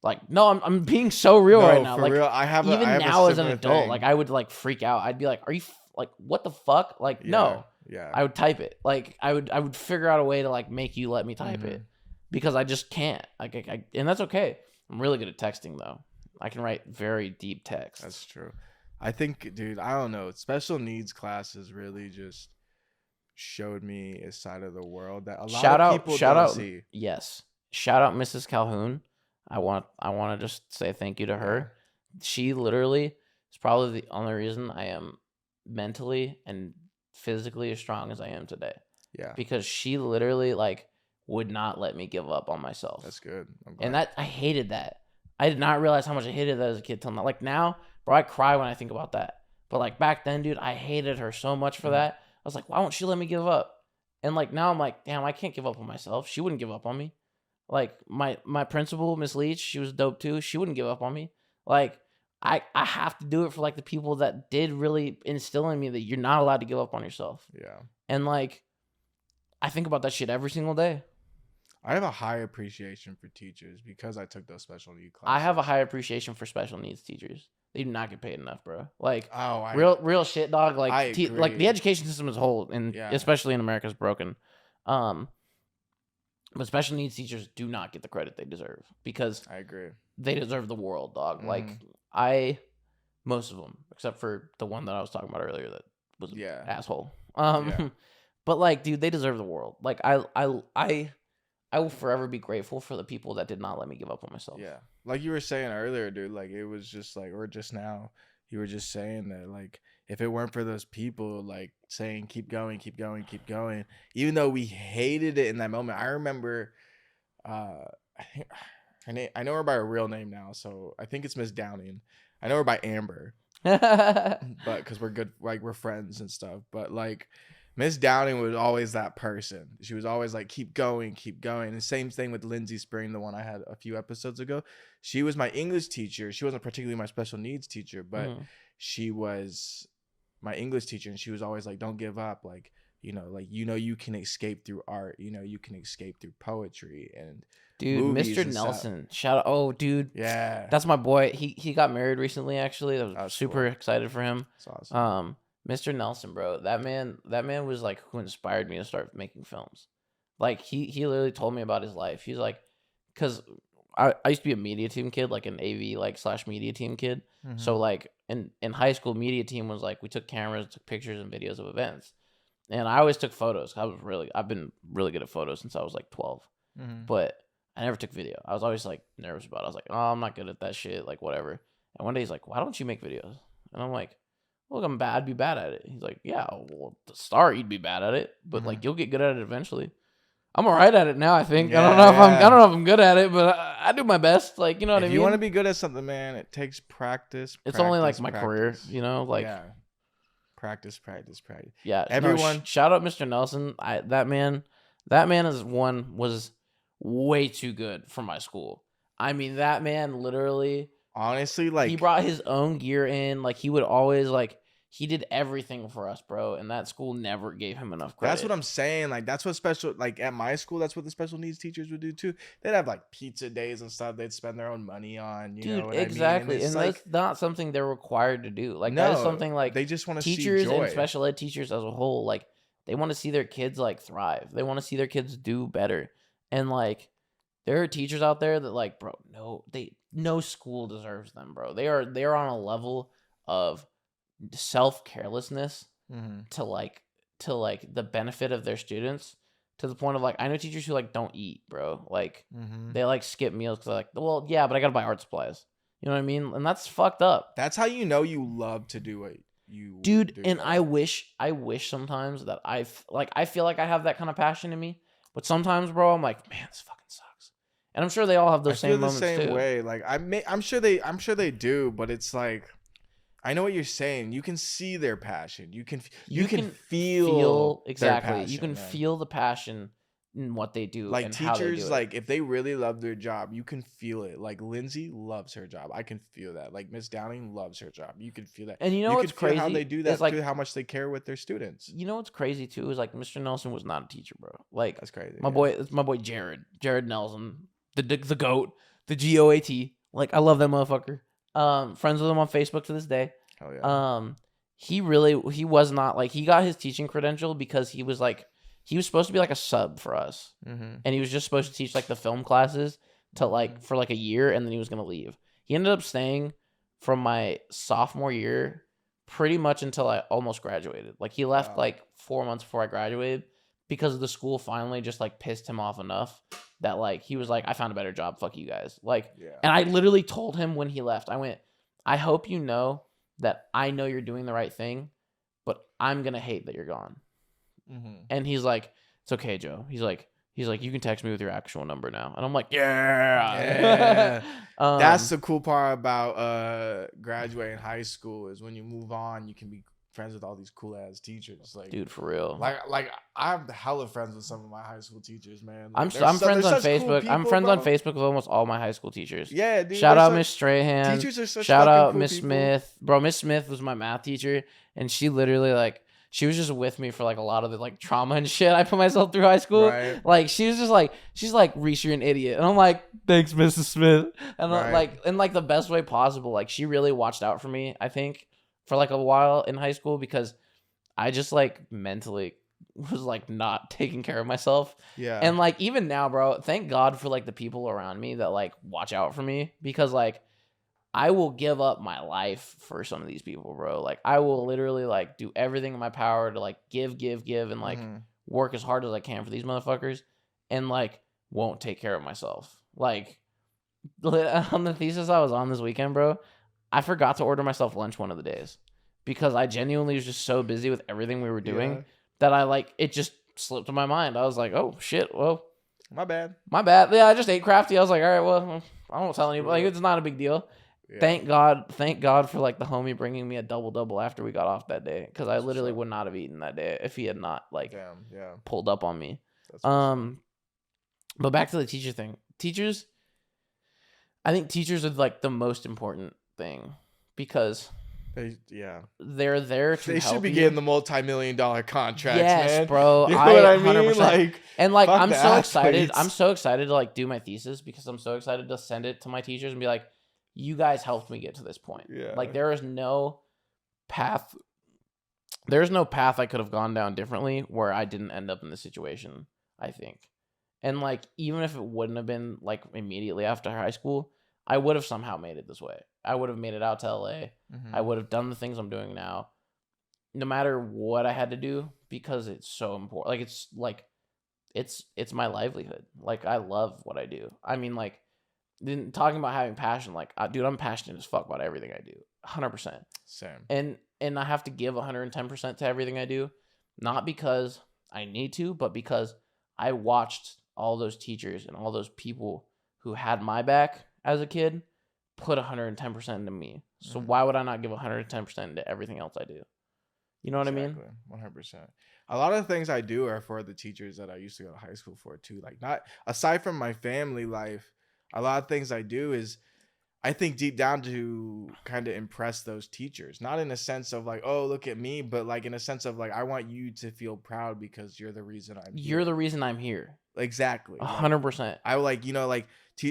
Like, no, I'm being so real No, right now. for Like, real. I have even a now as an similar adult, thing. like, I would like freak out. I'd be like, are you like, what the fuck? Like, Yeah. no. Yeah. I would type it. Like, I would figure out a way to like make you let me type it because I just can't. Like, and that's okay. I'm really good at texting though. I can write very deep text. That's true. I think, dude, I don't know. Special needs classes really just showed me a side of the world that a lot of people don't see. Yes. Shout out Mrs. Calhoun. I want to just say thank you to her. She literally is probably the only reason I am mentally and physically as strong as I am today. Yeah. because she literally like would not let me give up on myself. That's good. I'm glad. And that I hated that. I did not realize how much I hated that as a kid till now. Like now, bro, I cry when I think about that. But like back then, dude, I hated her so much for that. I was like, why won't she let me give up? And like now I'm like, damn, I can't give up on myself. She wouldn't give up on me. Like my principal, Miss Leach, she was dope too. She wouldn't give up on me. Like I have to do it for like the people that did really instill in me that you're not allowed to give up on yourself. Yeah. And like I think about that shit every single day. I have a high appreciation for teachers because I took those special need classes. I have a high appreciation for special needs teachers. They do not get paid enough, bro. Like Oh, real shit, dog. Like I like the agree. education system as a whole, and Yeah. especially in America, is broken. But special needs teachers do not get the credit they deserve because I agree. they deserve the world, dog. Like most of them, except for the one that I was talking about earlier that was an asshole. Yeah. But like, dude, they deserve the world. Like I will forever be grateful for the people that did not let me give up on myself. Yeah. Like you were saying earlier, dude, like it was just like, or just now, you were just saying that, like, if it weren't for those people, like, saying, keep going, keep going, keep going, even though we hated it in that moment. I remember, I think her name, I know her by her real name now, so I think it's Miss Downing. I know her by Amber, but because we're good, like, we're friends and stuff. But, like, Miss Downing was always that person. She was always like, keep going, keep going. And same thing with Lindsay Spring, the one I had a few episodes ago. She was my English teacher. She wasn't particularly my special needs teacher, but she was my English teacher. And she was always like, don't give up. Like, you can escape through art. You can escape through poetry and dude, Mr. Nelson. Shout out. Oh, dude. Yeah. That's my boy. He got married recently, actually. I was super excited for him. That's awesome. Mr. Nelson, bro, that man was like who inspired me to start making films. Like he literally told me about his life. He's like, because I used to be a media team kid, like an AV like / media team kid. So like in high school, media team was like we took cameras, took pictures and videos of events, and I always took photos. I've been really good at photos since I was like 12, but I never took video. I was always like nervous about it. I was like, oh, I'm not good at that shit, like whatever. And one day he's like, why don't you make videos? And I'm like, look, I'd be bad at it. He's like, yeah, well, at the start you'd be bad at it, but like you'll get good at it eventually. I'm all right at it now, I think. I don't know if I'm good at it, but I do my best. Like, you know what I mean? If you want to be good at something, man, it takes practice. It's only like my career, like practice. Yeah, everyone. No, shout out Mr. Nelson. That man was way too good for my school. I mean, that man literally. Honestly, like he brought his own gear in. Like he would always like he did everything for us, bro. And that school never gave him enough credit. That's what I'm saying. Like that's what special like at my school. That's what the special needs teachers would do too. They'd have like pizza days and stuff. They'd spend their own money on. You know what exactly. I mean? And like, that's not something they're required to do. Like that is something like they just want to see teachers joy. and special ed teachers as a whole. Like they want to see their kids like thrive. They want to see their kids do better. And like there are teachers out there that like, bro, no school deserves them, bro. They are on a level of self-carelessness to the benefit of their students, to the point of like I know teachers who like don't eat, bro. Like they like skip meals because they're like, well, yeah, but I gotta buy art supplies. You know what I mean? And that's fucked up. That's how you know you love to do it. You dude, and I wish sometimes that I feel like I have that kind of passion in me, but sometimes, bro, I'm like, man, this fucking sucks. And I'm sure they all have those same moments too. I feel the same way. Like I'm sure they do, but it's like I know what you're saying. You can see their passion. You can feel exactly. Their passion, you can feel the passion in what they do. Like and teachers, how they do like if they really love their job, you can feel it. Like Lindsay loves her job. I can feel that. Like Miss Downing loves her job. You can feel that. And you know what's crazy? How they do that, like, too, how much they care with their students. You know what's crazy too is like Mr. Nelson was not a teacher, bro. Like that's crazy. My boy Jared Nelson, the goat, the GOAT. Like I love that motherfucker. Friends with him on Facebook to this day. Hell yeah. He was not like he got his teaching credential because he was supposed to be like a sub for us, and he was just supposed to teach like the film classes to like for like a year, and then he was gonna leave. He ended up staying from my sophomore year pretty much until I almost graduated. Like he left like 4 months before I graduated because the school finally just like pissed him off enough that like he was like, I found a better job. Fuck you guys. Like, and I literally told him when he left, I went, I hope you know that I know you're doing the right thing, but I'm gonna hate that you're gone. Mm-hmm. And he's like, it's okay, Joe. He's like, you can text me with your actual number now. And I'm like, yeah. That's the cool part about graduating high school is when you move on, you can be friends with all these cool ass teachers. Like, dude, for real. Like I'm hella friends with some of my high school teachers, man. I'm Like, friends on Facebook. Cool people, I'm friends on bro. Facebook with almost all my high school teachers. Yeah, dude. Shout out Miss Strahan. Teachers are such Shout out cool Miss people. Smith. Bro, Miss Smith was my math teacher, and she literally like she was just with me for like a lot of the like trauma and shit I put myself through high school. Right. Like she was just like she's like, Reese, you're an idiot. And I'm like, thanks, Mrs. Smith. And I'm like in like the best way possible. Like she really watched out for me, I think, for like a while in high school because I just like mentally was like not taking care of myself. Yeah. And like even now, bro, thank God for like the people around me that like watch out for me because like I will give up my life for some of these people, bro. Like I will literally like do everything in my power to like give and like work as hard as I can for these motherfuckers and like won't take care of myself. Like on the thesis I was on this weekend, bro, I forgot to order myself lunch one of the days because I genuinely was just so busy with everything we were doing that I like it just slipped in my mind. I was like, oh shit, well, my bad. Yeah, I just ate crafty. I was like, all right, well, I won't tell anybody. Like, it's not a big deal. Yeah. Thank God for like the homie bringing me a double after we got off that day because I literally would not have eaten that day if he had not like pulled up on me. But back to the teacher thing. I think teachers are like the most important thing because they're there to they help should be you. getting the multi-million-dollar contracts. Yes, man. bro. You know what I mean? 100%. Like, and like I'm so athletes. excited. I'm so excited to like do my thesis because I'm so excited to send it to my teachers and be like, you guys helped me get to this point. Yeah. Like there is no path. There's no path I could have gone down differently where I didn't end up in this situation, I think. And like even if it wouldn't have been like immediately after high school, I would have somehow made it this way. I would have made it out to LA. Mm-hmm. I would have done the things I'm doing now. No matter what I had to do because it's so important. Like it's my livelihood. Like I love what I do. I mean like talking about having passion, like, dude, I'm passionate as fuck about everything I do. 100%. Same. And I have to give 110% to everything I do. Not because I need to, but because I watched all those teachers and all those people who had my back as a kid put 110% into me. So why would I not give 110% into everything else I do? You know what I mean? 100%. A lot of the things I do are for the teachers that I used to go to high school for too. Like not aside from my family life, a lot of things I do is I think deep down to kind of impress those teachers. Not in a sense of like, oh, look at me, but like in a sense of like, I want you to feel proud because you're the reason I'm here. You're the reason I'm here. Exactly. 100%. I like, you know, like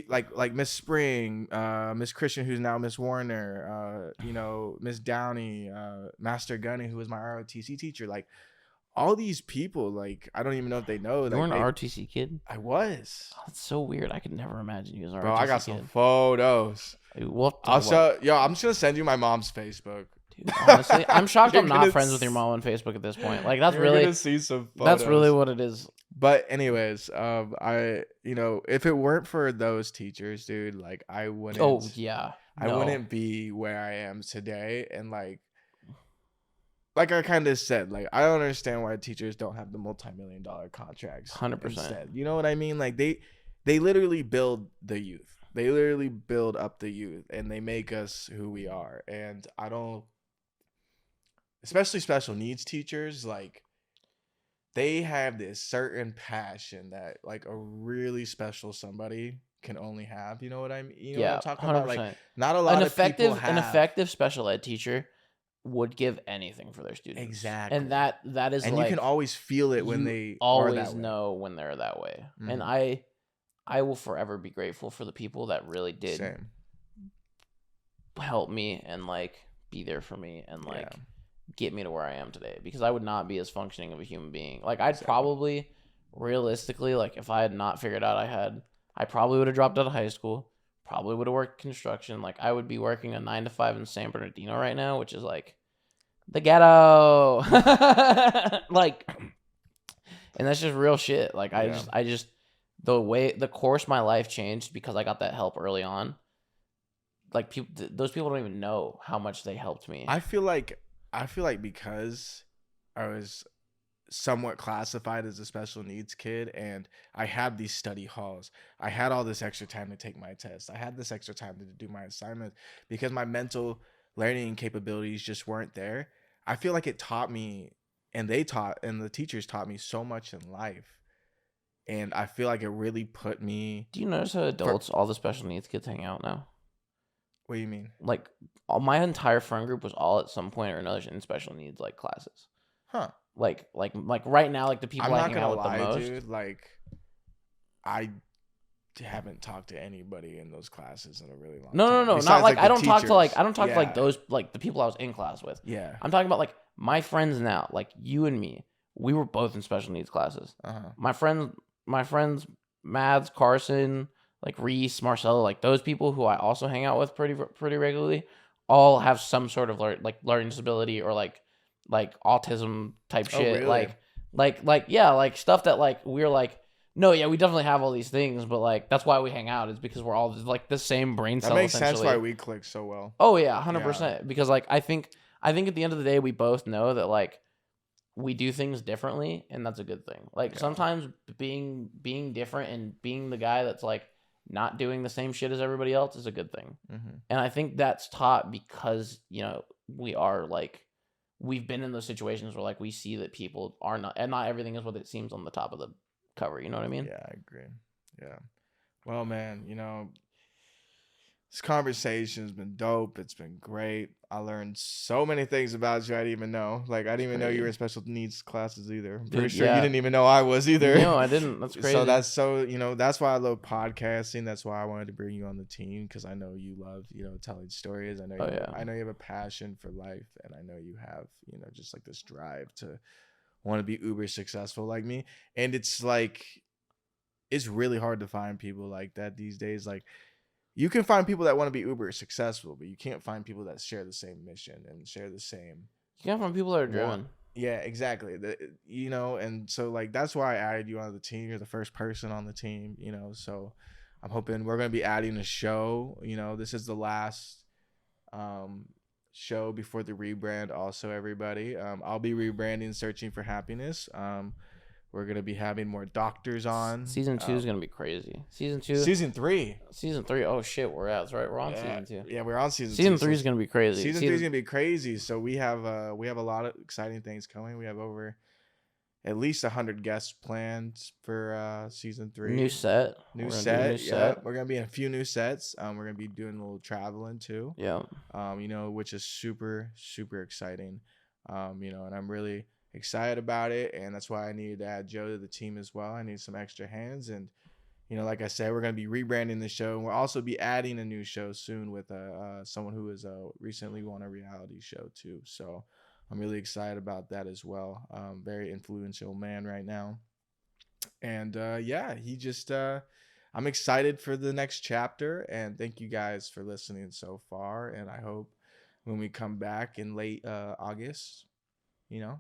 like Miss Spring, Miss Christian, who's now Miss Warner, you know, Miss Downey, Master Gunny, who was my ROTC teacher. Like all these people, like I don't even know if they know. You weren't an ROTC kid? I was. Oh, that's so weird. I could never imagine you as an ROTC Bro, I got kid. some photos. I'll show. Yo, I'm just gonna send you my mom's Facebook. Dude, honestly, I'm shocked I'm not friends with your mom on Facebook at this point. Like that's really gonna see some photos. That's really what it is. But anyways, I you know if it weren't for those teachers, dude, like I wouldn't. Oh yeah, I wouldn't be where I am today, and like I kind of said, like I don't understand why teachers don't have the multi-million-dollar contracts. 100%. You know what I mean? Like they literally build the youth. They literally build up the youth, and they make us who we are. And I don't, especially special needs teachers, like they have this certain passion that like a really special somebody can only have. You know what I mean? You know what I'm talking 100%. about? Like not a lot of people have. An effective special ed teacher would give anything for their students. Exactly. And that is and like, you can always feel it when they always are that way. know when they're that way. Mm-hmm. And I will forever be grateful for the people that really did help me and like be there for me and like get me to where I am today, because I would not be as functioning of a human being. Like I'd probably realistically, like if I had not figured out I probably would have dropped out of high school, probably would have worked construction. Like I would be working a 9 to 5 in San Bernardino right now, which is like the ghetto. Like, and that's just real shit. Like I just the course my life changed because I got that help early on. Like those people don't even know how much they helped me. I feel like because I was somewhat classified as a special needs kid, and I had these study halls. I had all this extra time to take my test. I had this extra time to do my assignments because my mental learning capabilities just weren't there. I feel like it taught me, and the teachers taught me so much in life. And I feel like it really put me. Do you notice how adults, all the special needs kids hang out now? What do you mean? Like, my entire friend group was all at some point or another in special needs like classes. Huh. Like right now, like the people I hang out with the most. Dude, like I haven't talked to anybody in those classes in a really long time. No. Besides, not like the I don't talk to teachers. like those, like the people I was in class with. Yeah. I'm talking about like my friends now, like you and me. We were both in special needs classes. My friends, Mads, Carson, like Reese, Marcelo, like those people who I also hang out with pretty regularly, all have some sort of learning disability or like autism type shit. Really? Like yeah, like stuff that like we're like, no, yeah, we definitely have all these things, but like that's why we hang out, is because we're all like the same brain cell. That makes sense why we click so well. Oh yeah, 100%. Because like I think at the end of the day we both know that like we do things differently, and that's a good thing. Like sometimes being different and being the guy that's like not doing the same shit as everybody else is a good thing. And I think that's taught because, you know, we are like, we've been in those situations where like we see that people are not, and not everything is what it seems on the top of the cover. You know what I mean? Yeah, I agree. Yeah. Well, man, you know, this conversation's been dope. It's been great. I learned so many things about you I didn't even know. Like, I didn't even know you were in special needs classes either. I'm pretty sure you didn't even know I was either. No, I didn't. That's crazy. You know, that's why I love podcasting. That's why I wanted to bring you on the team, because I know you love, you know, telling stories. I know I know you have a passion for life, and I know you have, you know, just like this drive to want to be uber successful like me. And it's like, it's really hard to find people like that these days. Like, you can find people that want to be uber successful, but you can't find people that share the same mission and share the same. You can't find people that are driven. Yeah, exactly. You know, and so like that's why I added you on the team. You're the first person on the team, you know. So I'm hoping we're gonna be adding a show. You know, this is the last show before the rebrand. Also, everybody, I'll be rebranding Searching for Happiness. We're going to be having more doctors on. Season 2 is going to be crazy. Season 3. Oh, shit. That's right. We're on season 2. Yeah, we're on season 2. Season 3 is going to be crazy. Season 3 is going to be crazy. So we have a lot of exciting things coming. We have over at least 100 guests planned for season 3. New set. Yeah, we're going to be in a few new sets. We're going to be doing a little traveling too. Yeah. You know, which is super, super exciting. You know, and I'm really excited about it, and that's why I needed to add Joe to the team as well. I need some extra hands, and you know, like I said, we're going to be rebranding the show, and we'll also be adding a new show soon with someone who is recently won a reality show too. So I'm really excited about that as well. Very influential man right now, and yeah, he just I'm excited for the next chapter, and thank you guys for listening so far. And I hope when we come back in late August, you know,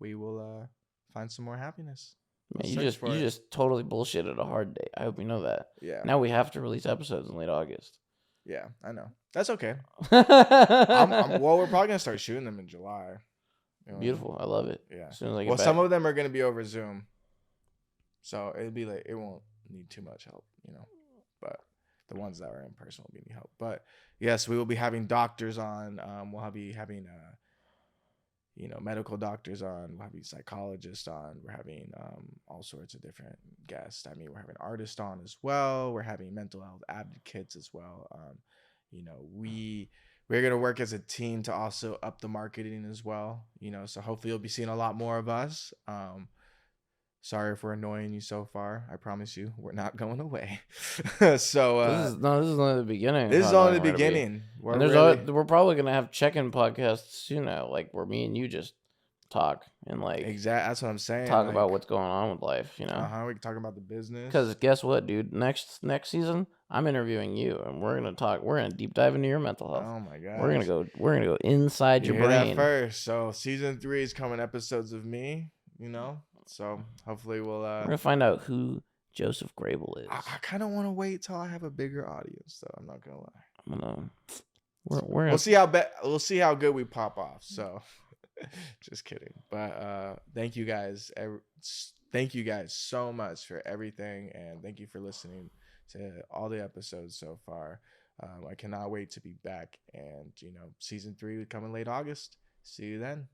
we will find some more happiness. Man, you just totally bullshitted a hard date. I hope you know that. Yeah. Now we have to release episodes in late August. Yeah, I know. That's okay. Well, we're probably gonna start shooting them in July. You know? Beautiful. I love it. Yeah. As soon as I get back. Some of them are gonna be over Zoom, so it'll be like, it won't need too much help, you know. But the ones that are in person will need help. But yes, we will be having doctors on. We'll be having you know, medical doctors on. We'll have psychologists on. We're having all sorts of different guests. I mean, we're having artists on as well. We're having mental health advocates as well. You know, we're gonna work as a team to also up the marketing as well. You know, so hopefully you'll be seeing a lot more of us. Sorry if we're annoying you so far. I promise you, we're not going away. So this is only the beginning. This is only the beginning. We're probably gonna have check-in podcasts soon now, like where me and you just talk and like That's what I'm saying. Talk about what's going on with life, you know. We can talk about the business. Because guess what, dude? Next season, I'm interviewing you, and we're gonna talk. We're gonna deep dive into your mental health. Oh my god. We're gonna go inside your brain. That first. So season 3 is coming. Episodes of me, you know. So hopefully we're gonna find out who Joseph Grable is. I kind of want to wait till I have a bigger audience, though. I'm not gonna lie. We'll see how good we pop off. So Just kidding. But thank you guys. Thank you guys so much for everything, and thank you for listening to all the episodes so far. I cannot wait to be back, and season 3 coming late August. See you then.